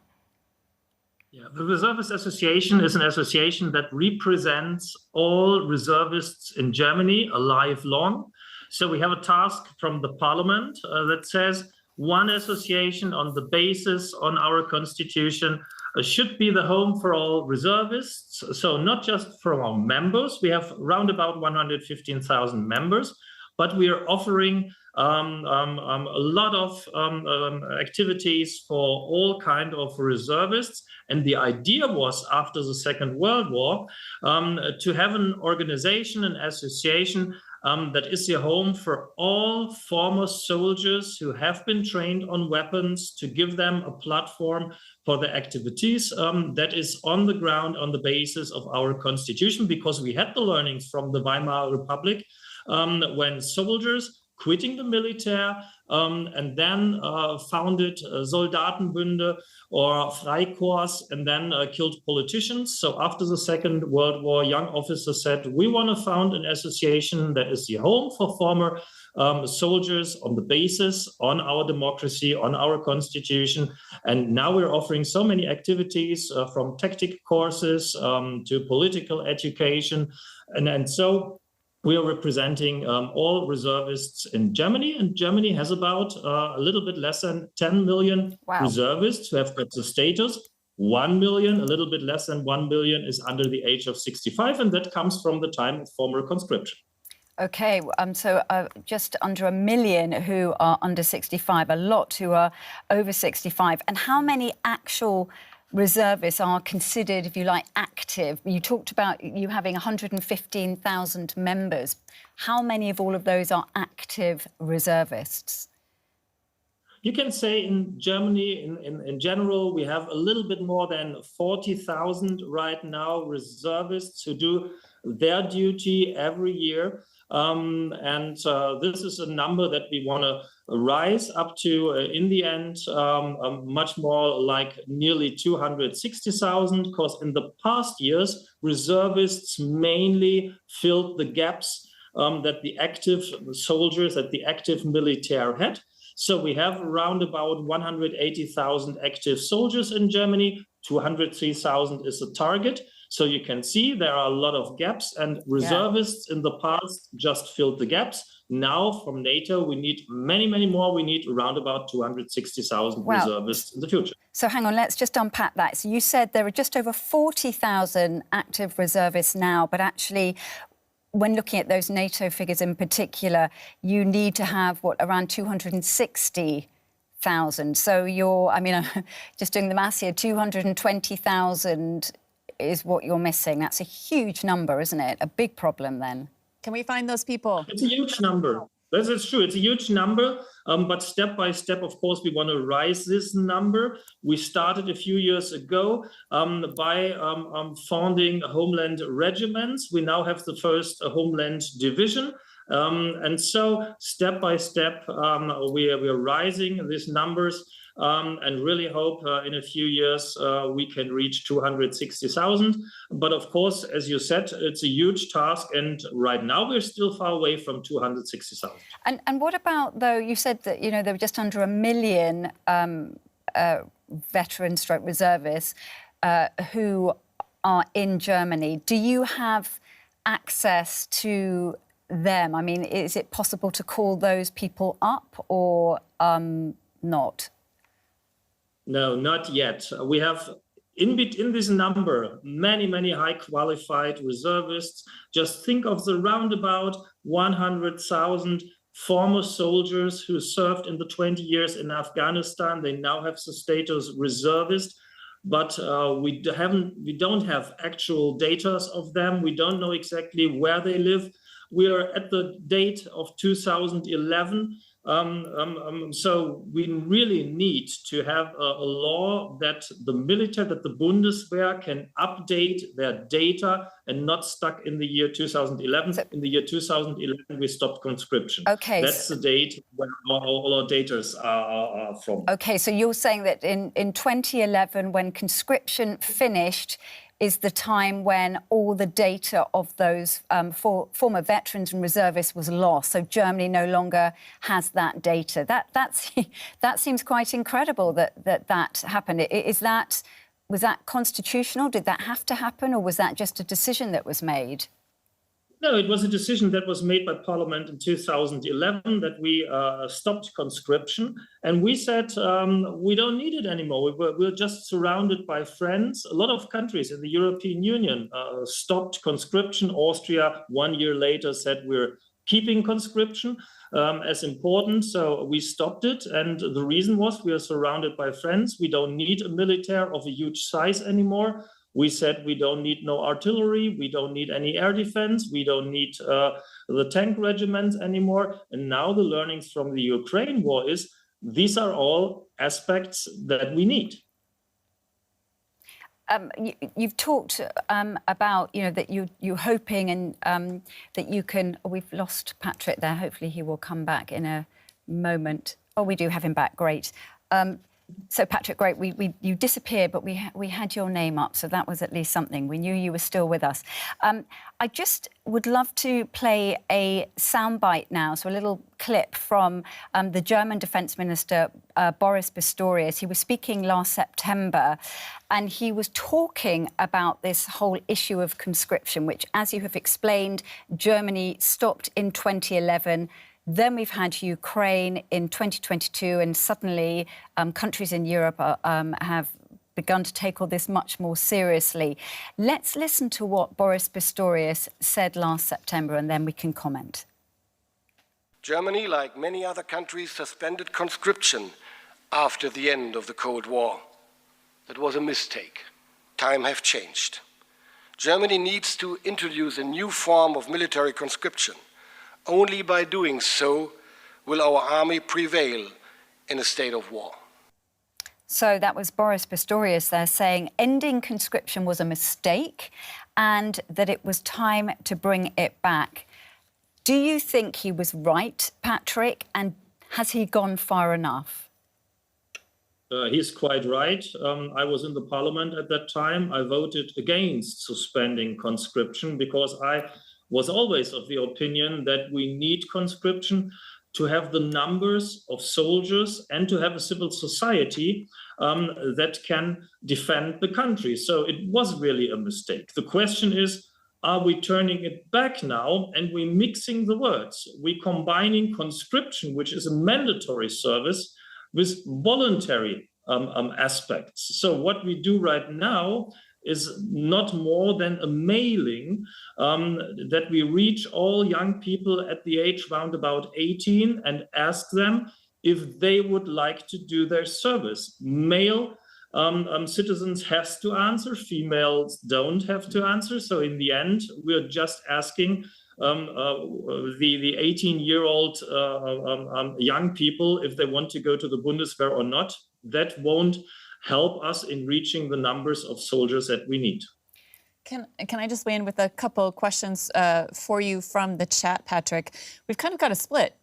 Yeah, the Reservist Association is an association that represents all reservists in Germany alive long. So we have a task from the parliament that says one association on the basis on our constitution should be the home for all reservists. So not just for our members, we have around about 115,000 members, but we are offering a lot of activities for all kind of reservists. And the idea was, after the Second World War, to have an organization, an association that is the home for all former soldiers who have been trained on weapons, to give them a platform for their activities that is on the ground, on the basis of our constitution, because we had the learnings from the Weimar Republic when soldiers quitting the military and then founded Soldatenbünde or Freikorps and then killed politicians. So after the Second World War, young officers said, we want to found an association that is the home for former soldiers on the basis on our democracy, on our constitution. And now we're offering so many activities from tactic courses to political education. And so we are representing all reservists in Germany, and Germany has about a little bit less than 10 million reservists who have got the status. 1 million, a little bit less than 1 million, is under the age of 65, and that comes from the time of former conscription. Okay, so just under 1 million who are under 65, a lot who are over 65. And how many actual reservists are considered, if you like, active? You talked about you having 115,000 members. How many of all of those are active reservists? You can say in Germany, in general, we have a little bit more than 40,000 right now reservists who do their duty every year. This is a number that we want to rise up to, in the end, much more like nearly 260,000, because in the past years, reservists mainly filled the gaps that the active soldiers, that the active military had. So we have around about 180,000 active soldiers in Germany. 203,000 is the target. So you can see there are a lot of gaps, and reservists in the past just filled the gaps. Now from NATO, we need many, many more. We need around about 260,000 reservists in the future. So hang on, let's just unpack that. So you said there are just over 40,000 active reservists now, but actually, when looking at those NATO figures in particular, you need to have, around 260,000. So I'm just doing the maths here, 220,000 is what you're missing. That's a huge number, isn't it? A big problem then. Can we find those people? It's a huge number. That is true. It's a huge number. But step by step, of course, we want to rise this number. We started a few years ago by founding homeland regiments. We now have the first homeland division. And so step by step, we are rising these numbers. And really hope in a few years we can reach 260,000. But of course, as you said, it's a huge task. And right now we're still far away from 260,000. And what about, though, you said that, there were just under 1 million veteran/reservists who are in Germany. Do you have access to them? I mean, is it possible to call those people up or not? No, not yet. We have in this number many, many high qualified reservists. Just think of the roundabout 100,000 former soldiers who served in the 20 years in Afghanistan. They now have the status reservist, but we don't have actual data of them. We don't know exactly where they live. We are at the date of 2011. So we really need to have a law that the military, that the Bundeswehr can update their data and not stuck in the year 2011. In the year 2011, we stopped conscription. Okay. That's the date where all our data are from. Okay, so you're saying that in 2011, when conscription finished, is the time when all the data of those former veterans and reservists was lost. So Germany no longer has that data. That seems quite incredible that happened. Was that constitutional? Did that have to happen, or was that just a decision that was made? No, it was a decision that was made by Parliament in 2011 that we stopped conscription. And we said we don't need it anymore. We're just surrounded by friends. A lot of countries in the European Union stopped conscription. Austria, 1 year later, said we're keeping conscription as important. So we stopped it. And the reason was we are surrounded by friends. We don't need a military of a huge size anymore. We said we don't need no artillery, we don't need any air defense, we don't need the tank regiments anymore. And now the learnings from the Ukraine war is these are all aspects that we need. You've talked about, that you're hoping and that you can... Oh, we've lost Patrick there. Hopefully he will come back in a moment. Oh, we do have him back. Great. So, Patrick, great. You disappeared, but we had your name up, so that was at least something. We knew you were still with us. I just would love to play a soundbite now, so a little clip from the German Defence Minister, Boris Pistorius. He was speaking last September, and he was talking about this whole issue of conscription, which, as you have explained, Germany stopped in 2011. Then we've had Ukraine in 2022, and suddenly countries in Europe have begun to take all this much more seriously. Let's listen to what Boris Pistorius said last September, and then we can comment. Germany, like many other countries, suspended conscription after the end of the Cold War. That was a mistake. Times have changed. Germany needs to introduce a new form of military conscription. Only by doing so will our army prevail in a state of war. So that was Boris Pistorius there saying ending conscription was a mistake and that it was time to bring it back. Do you think he was right, Patrick, and has he gone far enough? He's quite right. I was in the parliament at that time. I voted against suspending conscription because I was always of the opinion that we need conscription to have the numbers of soldiers and to have a civil society that can defend the country. So it was really a mistake. The question is, are we turning it back now? And we're mixing the words. We're combining conscription, which is a mandatory service, with voluntary aspects. So what we do right now is not more than a mailing that we reach all young people at the age round about 18 and ask them if they would like to do their service. Male citizens has to answer, females don't have to answer. So in the end, we're just asking the 18-year-old young people if they want to go to the Bundeswehr or not. That won't help us in reaching the numbers of soldiers that we need. Can I just weigh in with a couple of questions for you from the chat, Patrick? We've kind of got a split.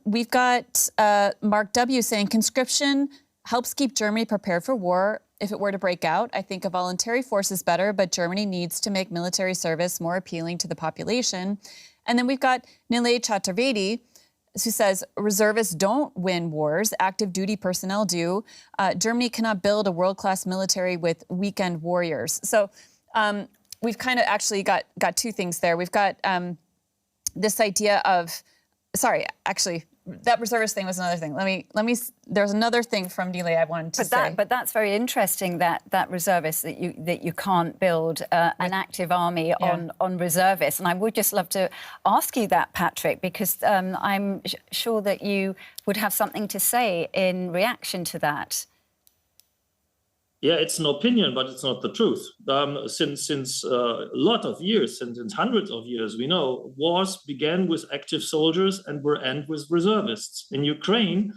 We've got Mark W. saying conscription helps keep Germany prepared for war if it were to break out. I think a voluntary force is better, but Germany needs to make military service more appealing to the population. And then we've got Nilay Chaturvedi, who says reservists don't win wars, active duty personnel do. Germany cannot build a world-class military with weekend warriors. So we've kind of actually got two things there. We've got this idea of, sorry, actually, that reservist thing was another thing. Let me. There's another thing from Nilay I wanted to say. But that's very interesting. That reservists that you can't build an active army on reservists. And I would just love to ask you that, Patrick, because I'm sure that you would have something to say in reaction to that. Yeah, it's an opinion, but it's not the truth. Since a lot of years, since hundreds of years, we know wars began with active soldiers and will end with reservists. In Ukraine,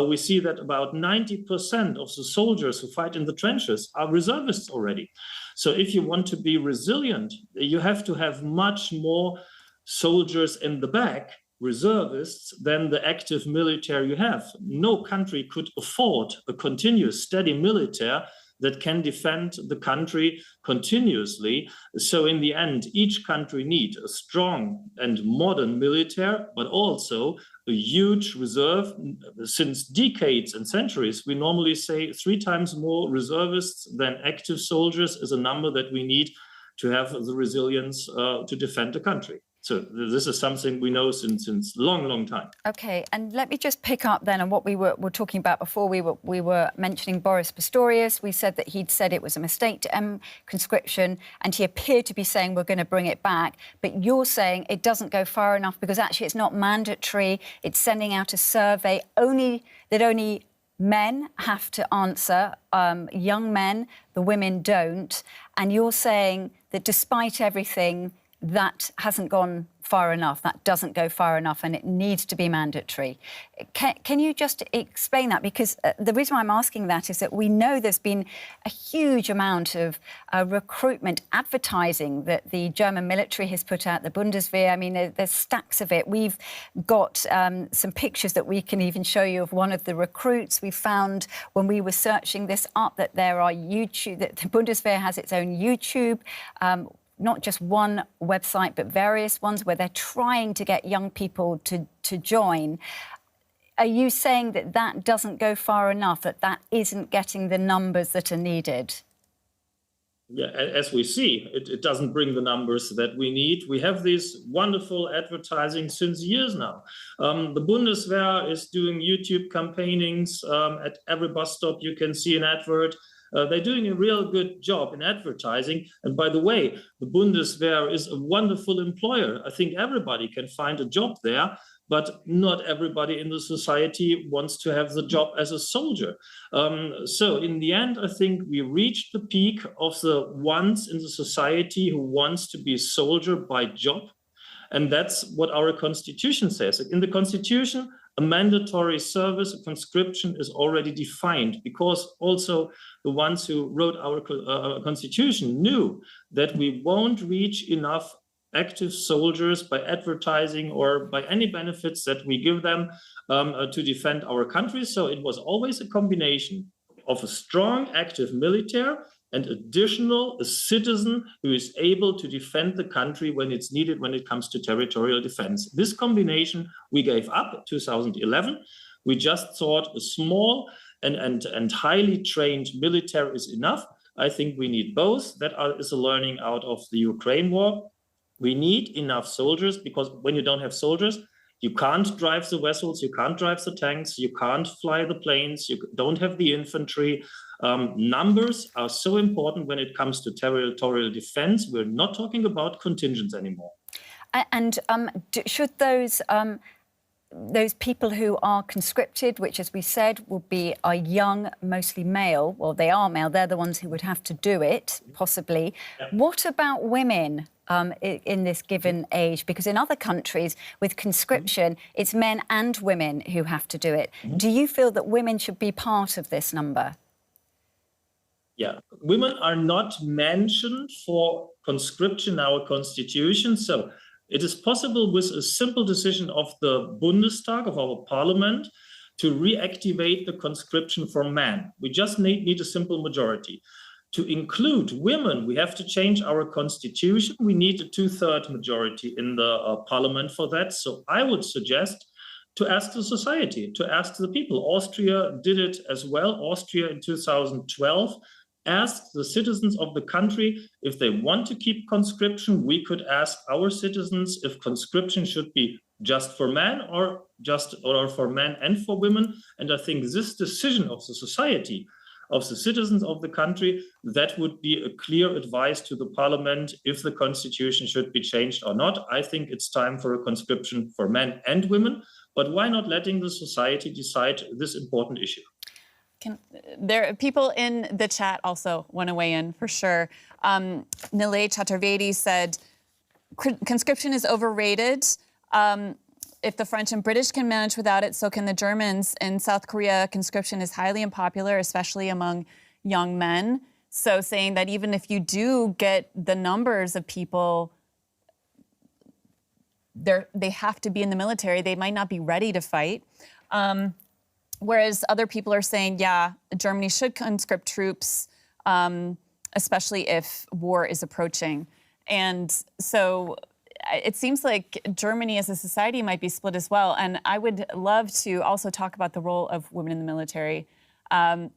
we see that about 90% of the soldiers who fight in the trenches are reservists already. So if you want to be resilient, you have to have much more soldiers in the back, reservists, than the active military you have. No country could afford a continuous, steady military that can defend the country continuously. So in the end, each country needs a strong and modern military, but also a huge reserve. Since decades and centuries, we normally say 3 times more reservists than active soldiers is a number that we need to have the resilience to defend the country. So this is something we know since long time. Okay, and let me just pick up then on what we were talking about before. We were mentioning Boris Pistorius. We said that he'd said it was a mistake to end conscription, and he appeared to be saying we're going to bring it back. But you're saying it doesn't go far enough because actually it's not mandatory. It's sending out a survey that only men have to answer, young men, the women don't. And you're saying that despite everything, that hasn't gone far enough, that doesn't go far enough, and it needs to be mandatory. Can you just explain that? Because the reason why I'm asking that is that we know there's been a huge amount of recruitment advertising that the German military has put out, the Bundeswehr. I mean, there's stacks of it. We've got some pictures that we can even show you of one of the recruits. We found when we were searching this up that there are YouTube, that the Bundeswehr has its own YouTube, not just one website, but various ones where they're trying to get young people to join. Are you saying that that doesn't go far enough, that isn't getting the numbers that are needed? Yeah, as we see, it doesn't bring the numbers that we need. We have this wonderful advertising since years now. The Bundeswehr is doing YouTube campaignings. At every bus stop, you can see an advert. They're doing a real good job in advertising. And by the way, the Bundeswehr is a wonderful employer. I think everybody can find a job there, but not everybody in the society wants to have the job as a soldier. So in the end, I think we reached the peak of the ones in the society who wants to be a soldier by job. And that's what our constitution says. In the constitution, a mandatory service, a conscription is already defined, because also the ones who wrote our constitution knew that we won't reach enough active soldiers by advertising or by any benefits that we give them to defend our country. So it was always a combination of a strong active military and additional a citizen who is able to defend the country when it's needed, when it comes to territorial defense. This combination we gave up in 2011. We just thought a small and highly trained military is enough. I think we need both. That is a learning out of the Ukraine war. We need enough soldiers, because when you don't have soldiers, you can't drive the vessels, you can't drive the tanks, you can't fly the planes, you don't have the infantry. Numbers are so important when it comes to territorial defense. We're not talking about contingents anymore. And should those people who are conscripted, which, as we said, are young, mostly male, well, they are male, they're the ones who would have to do it, possibly. Yeah. What about women in this given age? Because in other countries with conscription, it's men and women who have to do it. Do you feel that women should be part of this number? Yeah, women are not mentioned for conscription in our constitution. So it is possible with a simple decision of the Bundestag, of our parliament, to reactivate the conscription for men. We just need a simple majority. To include women, we have to change our constitution. We need a 2/3 majority in the parliament for that. So I would suggest to ask the society, to ask the people. Austria did it as well. Austria in 2012 asked the citizens of the country if they want to keep conscription. We could ask our citizens if conscription should be just for men or for men and for women. And I think this decision of the society, of the citizens of the country, that would be a clear advice to the parliament if the constitution should be changed or not. I think it's time for a conscription for men and women, but why not letting the society decide this important issue? People in the chat also want to weigh in, for sure. Nilay Chaturvedi said, conscription is overrated. If the French and British can manage without it, so can the Germans. In South Korea, conscription is highly unpopular, especially among young men. So saying that even if you do get the numbers of people, they have to be in the military. They might not be ready to fight. Whereas other people are saying, yeah, Germany should conscript troops, especially if war is approaching. And so it seems like Germany as a society might be split as well. And I would love to also talk about the role of women in the military.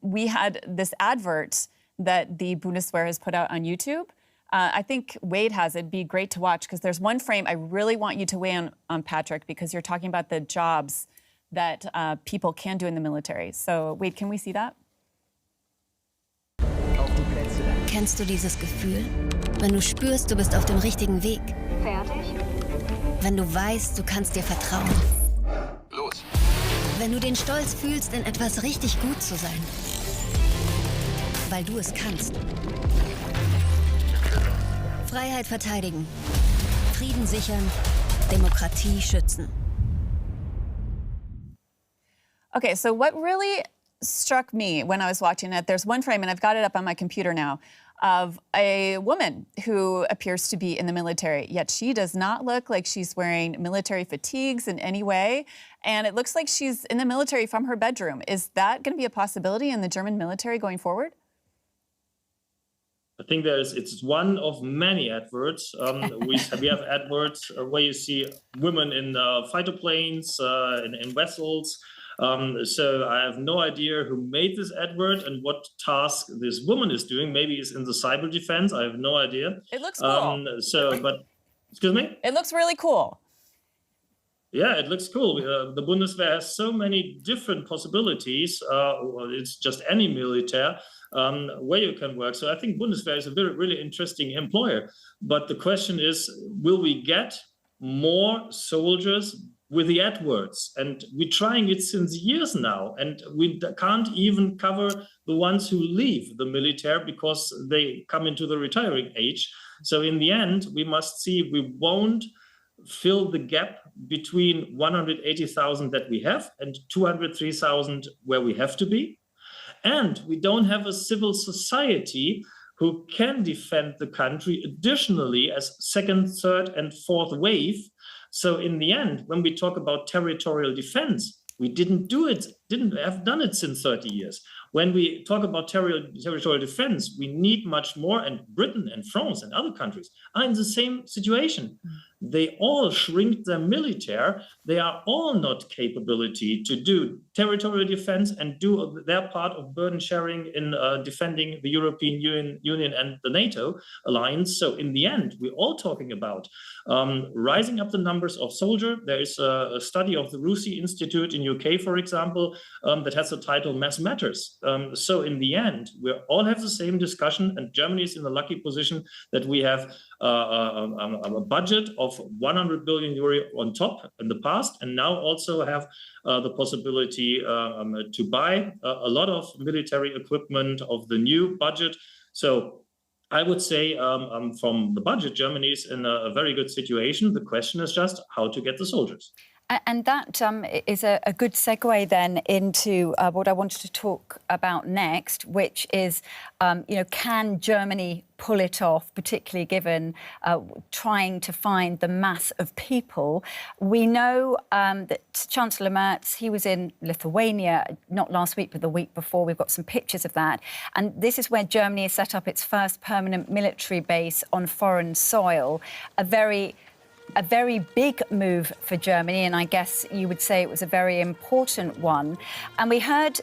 We had this advert that the Bundeswehr has put out on YouTube. I think Wade has it. It'd be great to watch, because there's one frame I really want you to weigh on, Patrick, because you're talking about the jobs that people can do in the military. So, Wade, can we see that? Kennst du dieses Gefühl? Wenn du spürst, du bist auf dem richtigen Weg. Fertig? Wenn du weißt, du kannst dir vertrauen. Los. Wenn du den Stolz fühlst, in etwas richtig gut zu sein. Weil du es kannst. Freiheit verteidigen. Frieden sichern. Demokratie schützen. Okay, so what really struck me when I was watching it, there's one frame, and I've got it up on my computer now, of a woman who appears to be in the military, yet she does not look like she's wearing military fatigues in any way, and it looks like she's in the military from her bedroom. Is that going to be a possibility in the German military going forward? I think it's one of many adverts. We have adverts where you see women in fighter planes, in vessels. So I have no idea who made this advert and what task this woman is doing. Maybe it's in the cyber defense. I have no idea. It looks cool. But excuse me? It looks really cool. Yeah, it looks cool. The Bundeswehr has so many different possibilities. It's just any military where you can work. So I think Bundeswehr is a really interesting employer. But the question is, will we get more soldiers with the AdWords? And we're trying it since years now, and we can't even cover the ones who leave the military because they come into the retiring age. So in the end, we must see we won't fill the gap between 180,000 that we have and 203,000 where we have to be. And we don't have a civil society who can defend the country additionally as second, third, and fourth wave. So in the end, when we talk about territorial defense, we didn't have done it since 30 years. When we talk about territorial defense, we need much more, and Britain and France and other countries are in the same situation. They all shrink their military. They are all not capability to do territorial defense and do their part of burden sharing in defending the European Union and the NATO alliance. So in the end, we're all talking about rising up the numbers of soldiers. There is a study of the Rusi Institute in UK, for example, that has the title Mass Matters. So in the end, we all have the same discussion, and Germany is in the lucky position that we have a budget of 100 billion euro on top in the past, and now also have the possibility to buy a lot of military equipment of the new budget. So I would say from the budget, Germany is in a very good situation. The question is just how to get the soldiers. And that is a good segue then into what I wanted to talk about next, which is, can Germany pull it off, particularly given trying to find the mass of people? We know that Chancellor Merz, he was in Lithuania, not last week, but the week before. We've got some pictures of that. And this is where Germany has set up its first permanent military base on foreign soil, a very big move for Germany, and I guess you would say it was a very important one. And we heard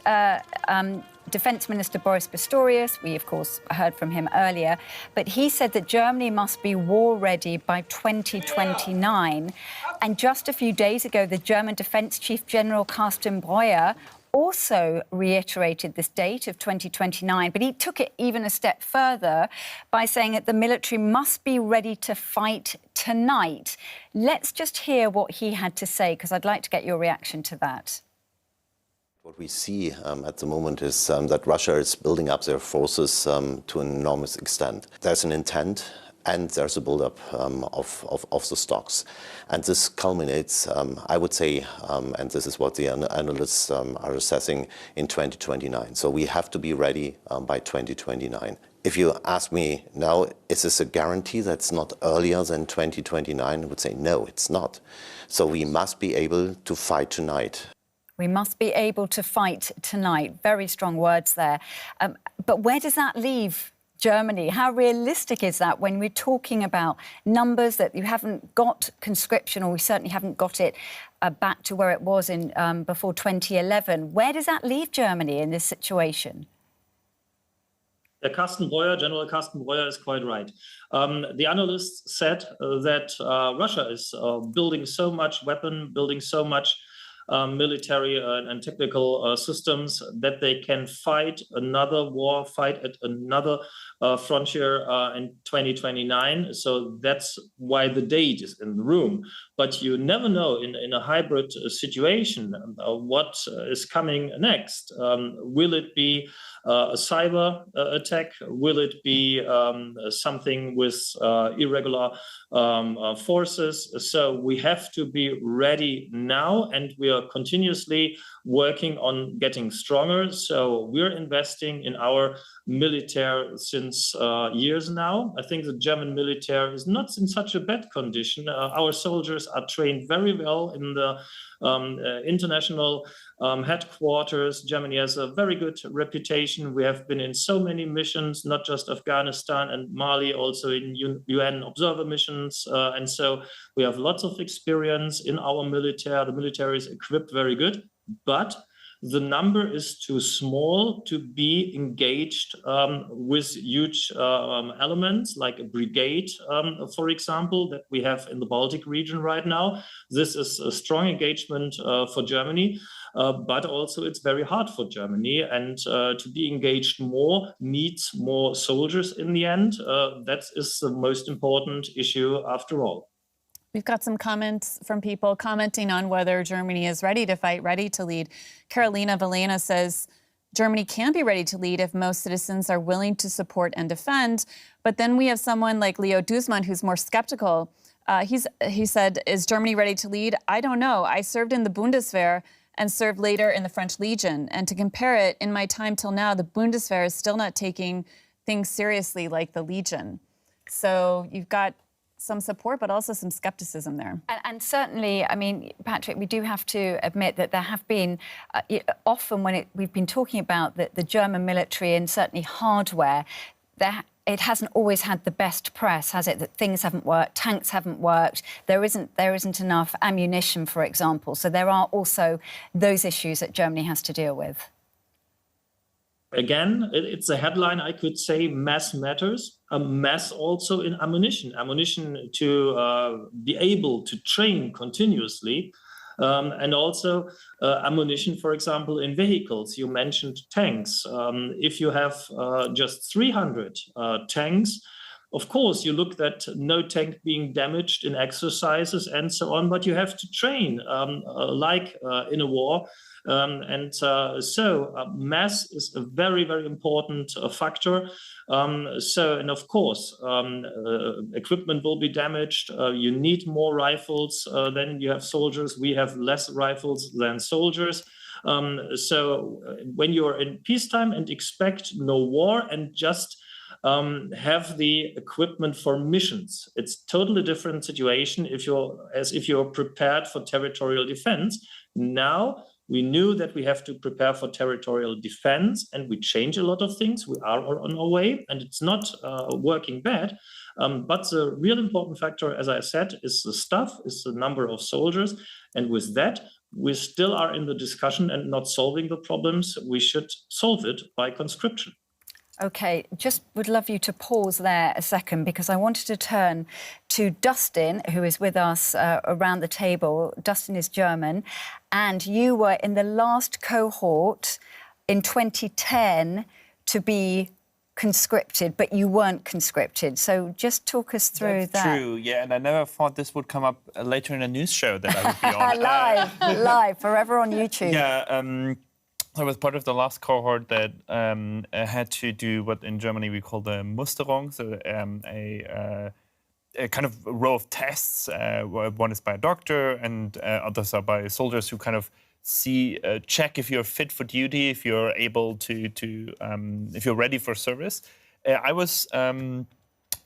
Defence Minister Boris Pistorius, we of course heard from him earlier, but he said that Germany must be war ready by 2029. And just a few days ago, the German Defence Chief General Carsten Breuer also reiterated this date of 2029, but he took it even a step further by saying that the military must be ready to fight tonight. Let's just hear what he had to say, because I'd like to get your reaction to that. What we see at the moment is that Russia is building up their forces to an enormous extent. There's an intent, and there's a buildup of the stocks. And this culminates, I would say, and this is what the analysts are assessing, in 2029. So we have to be ready by 2029. If you ask me now, is this a guarantee that's not earlier than 2029? I would say no, it's not. So we must be able to fight tonight. We must be able to fight tonight. Very strong words there. But where does that leave Germany? How realistic is that when we're talking about numbers that you haven't got conscription, or we certainly haven't got it back to where it was in before 2011? Where does that leave Germany in this situation? General Carsten Breuer is quite right. The analysts said that Russia is building so much weapon, building so much military and technical systems that they can fight another war, fight at another frontier in 2029. So that's why the date is in the room. But you never know in a hybrid situation what is coming next. Will it be a cyber attack? Will it be something with irregular forces? So we have to be ready now, and we are continuously working on getting stronger. So we're investing in our military since years now. I think the German military is not in such a bad condition. Our soldiers are trained very well in the international headquarters. Germany has a very good reputation. We have been in so many missions, not just Afghanistan and Mali, also in UN observer missions. And so we have lots of experience in our military. The military is equipped very good, but the number is too small to be engaged with huge elements like a brigade, for example, that we have in the Baltic region right now. This is a strong engagement for Germany, but also it's very hard for Germany. And to be engaged more needs more soldiers in the end. That is the most important issue after all. We've got some comments from people commenting on whether Germany is ready to fight, ready to lead. Carolina Valena says, Germany can be ready to lead if most citizens are willing to support and defend. But then we have someone like Leo Duzman who's more skeptical He said, is Germany ready to lead? I don't know. I served in the Bundeswehr and served later in the French Legion. And to compare it, in my time till now, the Bundeswehr is still not taking things seriously like the Legion. So you've got some support, but also some skepticism there. And certainly, I mean, Patrick, we do have to admit that there have been, often when we've been talking about the German military and certainly hardware, it hasn't always had the best press, has it? That things haven't worked, tanks haven't worked, there isn't enough ammunition, for example. So there are also those issues that Germany has to deal with. Again, it's a headline, I could say, mass matters, a mass also in ammunition to be able to train continuously, and also ammunition, for example, in vehicles. You mentioned tanks. If you have just 300 tanks, of course, you look at no tank being damaged in exercises and so on, but you have to train like in a war. So mass is a very, very important factor. And of course, equipment will be damaged. You need more rifles than you have soldiers. We have less rifles than soldiers. So when you're in peacetime and expect no war and just have the equipment for missions, it's totally different situation if you're prepared for territorial defense. Now we knew that we have to prepare for territorial defense, and we change a lot of things. We are on our way, and it's not working bad. But the real important factor, as I said, is the staff, is the number of soldiers. And with that, we still are in the discussion and not solving the problems. We should solve it by conscription. OK, just would love you to pause there a second, because I wanted to turn to Dustin, who is with us around the table. Dustin is German, and you were in the last cohort in 2010 to be conscripted, but you weren't conscripted. So just talk us through that. That's true, yeah, and I never thought this would come up later in a news show that I would be on. live, forever on YouTube. Yeah, I was part of the last cohort that had to do what in Germany we call the Musterung, so a kind of row of tests. One is by a doctor, and others are by soldiers who kind of check if you're fit for duty, if you're able to if you're ready for service. I was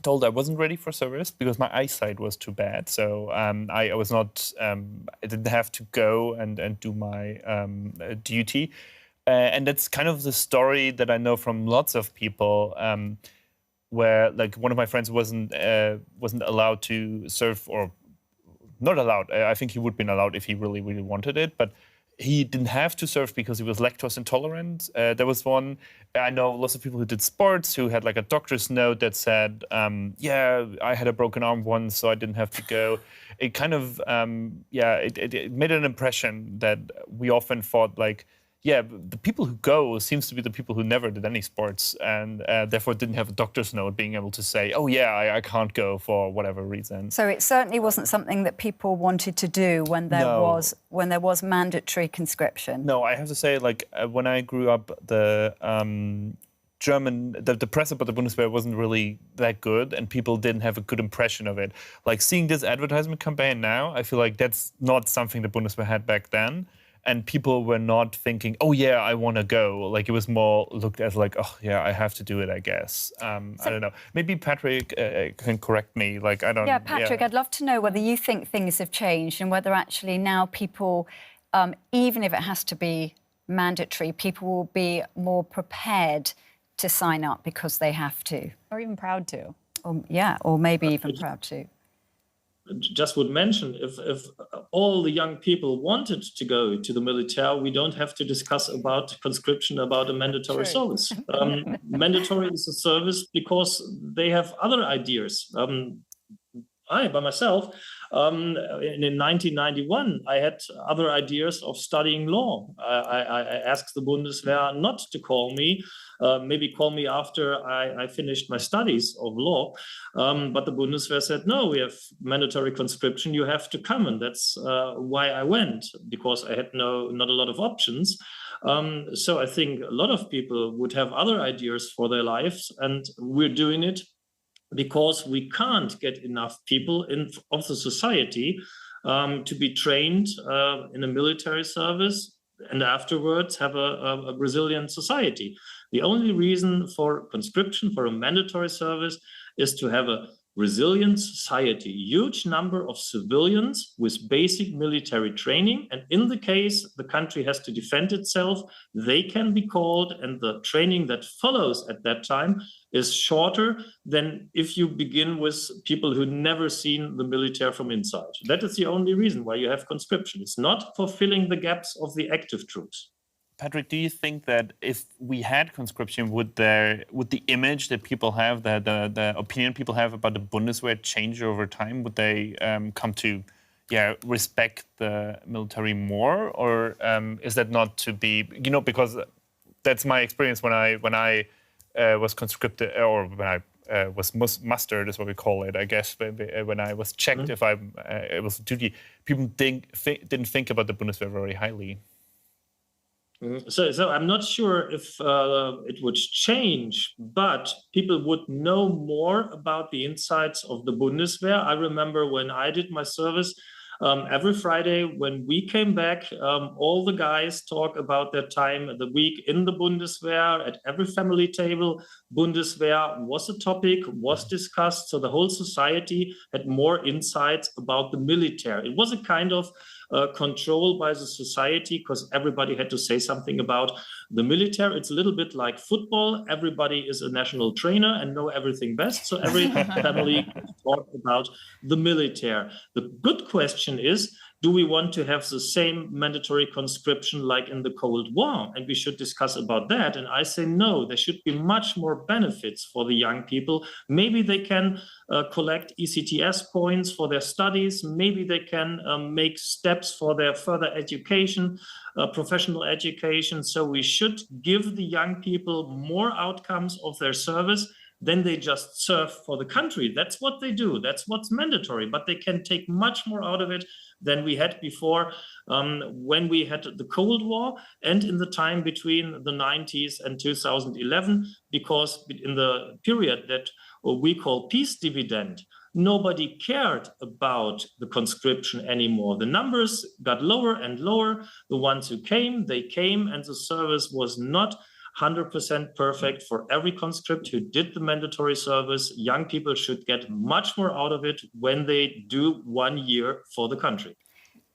told I wasn't ready for service because my eyesight was too bad, so I was not. I didn't have to go and do my duty. And that's kind of the story that I know from lots of people, where like one of my friends wasn't allowed to serve, or not allowed. I think he would have been allowed if he really, really wanted it, but he didn't have to serve because he was lactose intolerant. There was one, I know lots of people who did sports who had like a doctor's note that said, yeah, I had a broken arm once, so I didn't have to go. It kind of, it made an impression that we often thought like, yeah, the people who go seems to be the people who never did any sports and therefore didn't have a doctor's note being able to say, oh, yeah, I can't go for whatever reason. So it certainly wasn't something that people wanted to do when there was mandatory conscription. No, I have to say, like, when I grew up, the press about the Bundeswehr wasn't really that good, and people didn't have a good impression of it. Like, seeing this advertisement campaign now, I feel like that's not something the Bundeswehr had back then. And people were not thinking, oh, yeah, I want to go. Like, it was more looked at like, oh, yeah, I have to do it, I guess. I don't know. Maybe Patrick can correct me. Like, I don't know. Yeah, Patrick, I'd love to know whether you think things have changed and whether actually now people, even if it has to be mandatory, people will be more prepared to sign up because they have to. Or even proud to. Or maybe even proud to. Just would mention, if all the young people wanted to go to the military, we don't have to discuss about conscription, about a mandatory service. Mandatory is a service because they have other ideas. I, by myself, in 1991, I had other ideas of studying law. I asked the Bundeswehr not to call me, maybe call me after I finished my studies of law. But the Bundeswehr said, no, we have mandatory conscription, you have to come. And that's why I went, because I had not a lot of options. So I think a lot of people would have other ideas for their lives, and we're doing it because we can't get enough people of the society to be trained in a military service and afterwards have a resilient society. The only reason for conscription, for a mandatory service, is to have a resilient society, huge number of civilians with basic military training. And in the case the country has to defend itself, they can be called, and the training that follows at that time is shorter than if you begin with people who never seen the military from inside. That is the only reason why you have conscription. It's not for filling the gaps of the active troops. Patrick, do you think that if we had conscription, would the image that people have, the opinion people have about the Bundeswehr change over time? Would they come to, respect the military more, or is that not to be? Because that's my experience when I was conscripted, or when I was mustered, is what we call it, I guess. When I was checked if it was duty, people didn't think about the Bundeswehr very highly. So I'm not sure if it would change, but people would know more about the insides of the Bundeswehr. I remember when I did my service, every Friday when we came back, all the guys talk about their time, the week in the Bundeswehr, at every family table. Bundeswehr was a topic, was discussed, so the whole society had more insights about the military. It was a kind of control by the society because everybody had to say something about the military. It's a little bit like football. Everybody is a national trainer and know everything best. So every family can talk about the military. The good question is, do we want to have the same mandatory conscription like in the Cold War? And we should discuss about that. And I say no, there should be much more benefits for the young people. Maybe they can collect ECTS points for their studies. Maybe they can make steps for their further education, professional education. So we should give the young people more outcomes of their service. Then they just serve for the country. That's what they do. That's what's mandatory. But they can take much more out of it than we had before when we had the Cold War and in the time between the 90s and 2011, because in the period that we call peace dividend, nobody cared about the conscription anymore. The numbers got lower and lower. The ones who came, they came, and the service was not 100% perfect for every conscript who did the mandatory service. Young people should get much more out of it when they do 1 year for the country.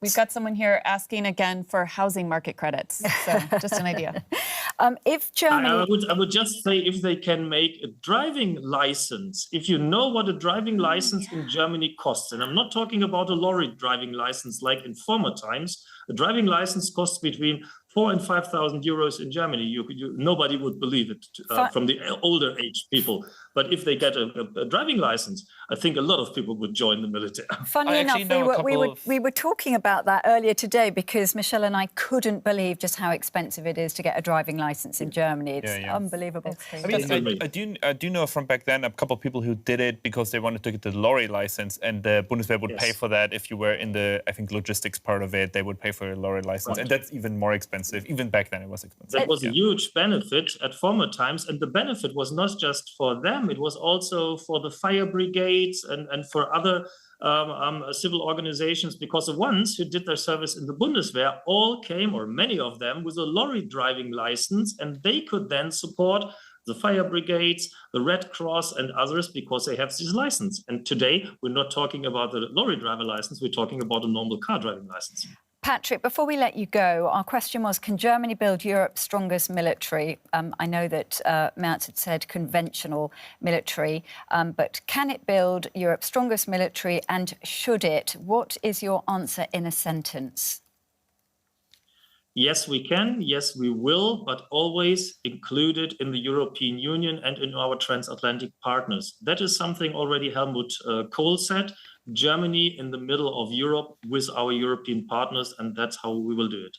We've got someone here asking again for housing market credits. So just an idea. If Germany... I would just say if they can make a driving license, if you know what a driving license in Germany costs, and I'm not talking about a lorry driving license like in former times, a driving license costs between 4,000 and 5,000 euros in Germany. Nobody would believe it from the older age people. But if they get a driving license, I think a lot of people would join the military. Funny enough, we were talking about that earlier today because Michelle and I couldn't believe just how expensive it is to get a driving license in Germany. It's unbelievable. I mean, I do know from back then a couple of people who did it because they wanted to get the lorry license, and the Bundeswehr would pay for that. If you were in the, I think, logistics part of it, they would pay for a lorry license, and that's even more expensive. Even back then, it was expensive. That was a huge benefit at former times, and the benefit was not just for them, it was also for the fire brigades and for other civil organizations, because the ones who did their service in the Bundeswehr all came, or many of them, with a lorry driving license, and they could then support the fire brigades, the Red Cross and others because they have this license. And today, we're not talking about the lorry driver license, we're talking about a normal car driving license. Patrick, before we let you go, our question was, can Germany build Europe's strongest military? I know that Merz had said conventional military, but can it build Europe's strongest military, and should it? What is your answer in a sentence? Yes, we can. Yes, we will, but always included in the European Union and in our transatlantic partners. That is something already Helmut Kohl said. Germany in the middle of Europe with our European partners, and that's how we will do it.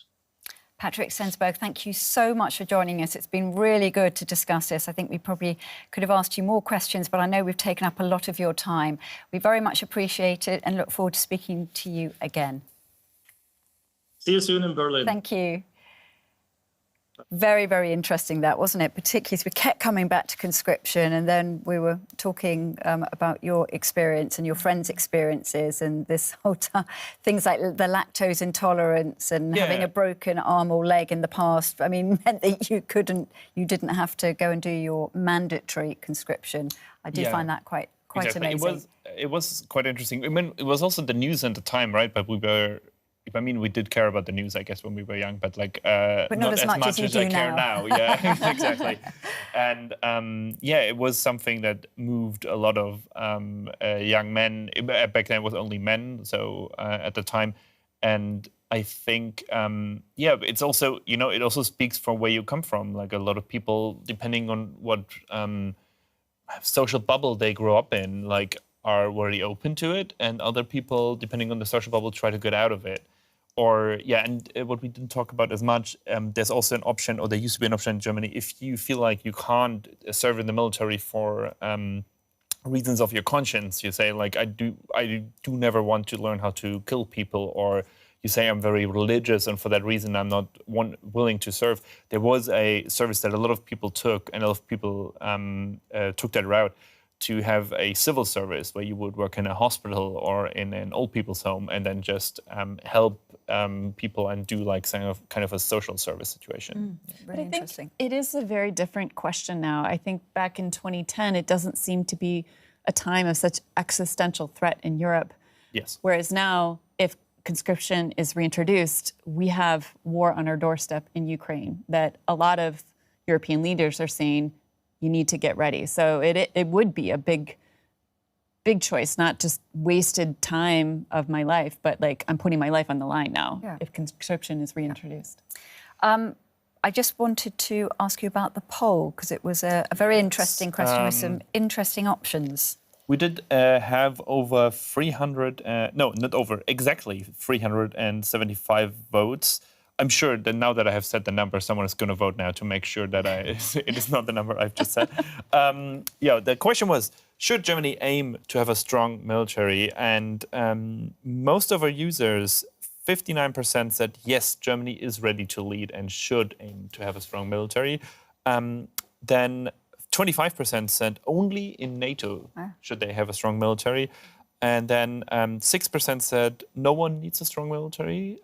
Patrick Sensburg, thank you so much for joining us. It's been really good to discuss this. I think we probably could have asked you more questions, but I know we've taken up a lot of your time. We very much appreciate it and look forward to speaking to you again. See you soon in Berlin. Thank you. Very, very interesting that, wasn't it? Particularly as we kept coming back to conscription, and then we were talking about your experience and your friends' experiences, and this whole things like the lactose intolerance and having a broken arm or leg in the past. I mean, meant that you didn't have to go and do your mandatory conscription. I do find that quite amazing. It was quite interesting. I mean, it was also the news at the time, right? But we did care about the news, I guess, when we were young, but not as much as I care now. Yeah, exactly. And it was something that moved a lot of young men. Back then, it was only men, so at the time, and I think it's also it also speaks from where you come from. Like a lot of people, depending on what social bubble they grow up in, are very open to it, and other people, depending on the social bubble, try to get out of it. And what we didn't talk about as much, there's also an option, or there used to be an option in Germany, if you feel like you can't serve in the military for reasons of your conscience, you say, I do never want to learn how to kill people, or you say I'm very religious and for that reason I'm not willing to serve. There was a service that a lot of people took, and a lot of people took that route, to have a civil service where you would work in a hospital or in an old people's home and then just help people and do kind of a social service situation. Really interesting. It is a very different question now. I think back in 2010, it doesn't seem to be a time of such existential threat in Europe. Yes. Whereas now, if conscription is reintroduced, we have war on our doorstep in Ukraine that a lot of European leaders are saying, you need to get ready. So it would be a big choice, not just wasted time of my life, but I'm putting my life on the line now if conscription is reintroduced. I just wanted to ask you about the poll, because it was a very interesting question with some interesting options. We did have over 375 votes. I'm sure that now that I have said the number, someone is going to vote now to make sure that it is not the number I've just said. The question was, should Germany aim to have a strong military? And most of our users, 59%, said yes, Germany is ready to lead and should aim to have a strong military. Then 25% said only in NATO should they have a strong military. And then 6% said no one needs a strong military.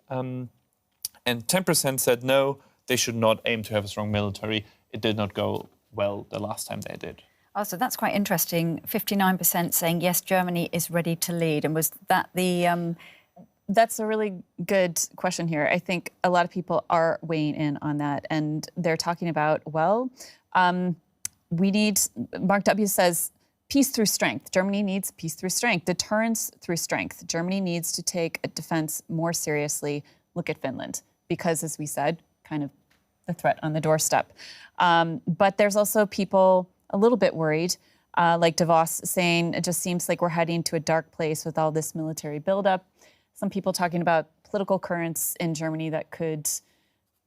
And 10% said no, they should not aim to have a strong military. It did not go well the last time they did. Oh, so that's quite interesting. 59% saying, yes, Germany is ready to lead. And was that the... That's a really good question here. I think a lot of people are weighing in on that. And they're talking about, we need... Mark W. says, peace through strength. Germany needs peace through strength. Deterrence through strength. Germany needs to take defense more seriously. Look at Finland. Because, as we said, kind of the threat on the doorstep. But there's also people a little bit worried, like DeVos saying it just seems like we're heading to a dark place with all this military buildup. Some people talking about political currents in Germany that could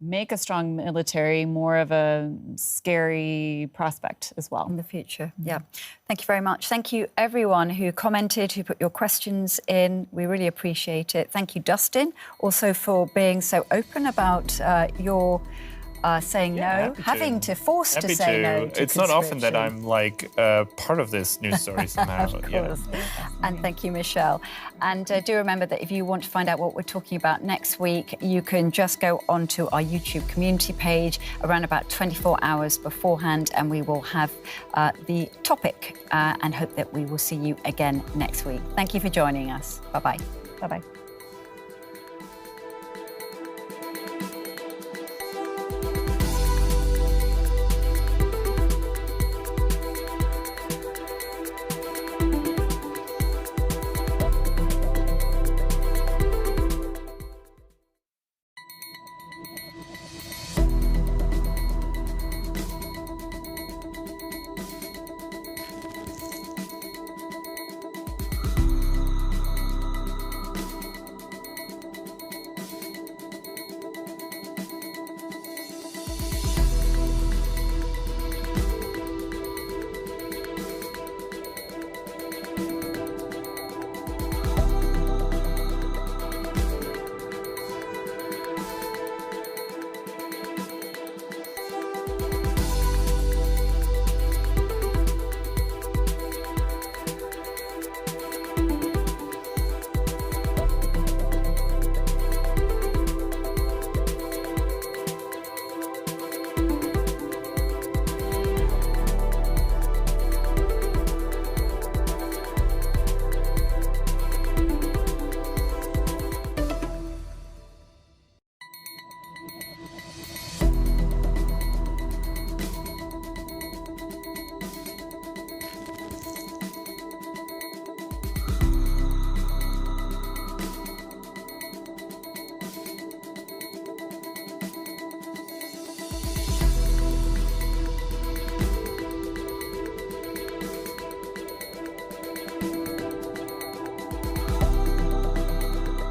make a strong military more of a scary prospect as well. In the future, yeah. Thank you very much. Thank you, everyone who commented, who put your questions in. We really appreciate it. Thank you, Dustin, also for being so open about your saying no, having to force to say no to It's not often that I'm part of this news story somehow. Of course. And thank you, Michelle. And do remember that if you want to find out what we're talking about next week, you can just go onto our YouTube community page around about 24 hours beforehand, and we will have the topic and hope that we will see you again next week. Thank you for joining us. Bye-bye. Bye-bye.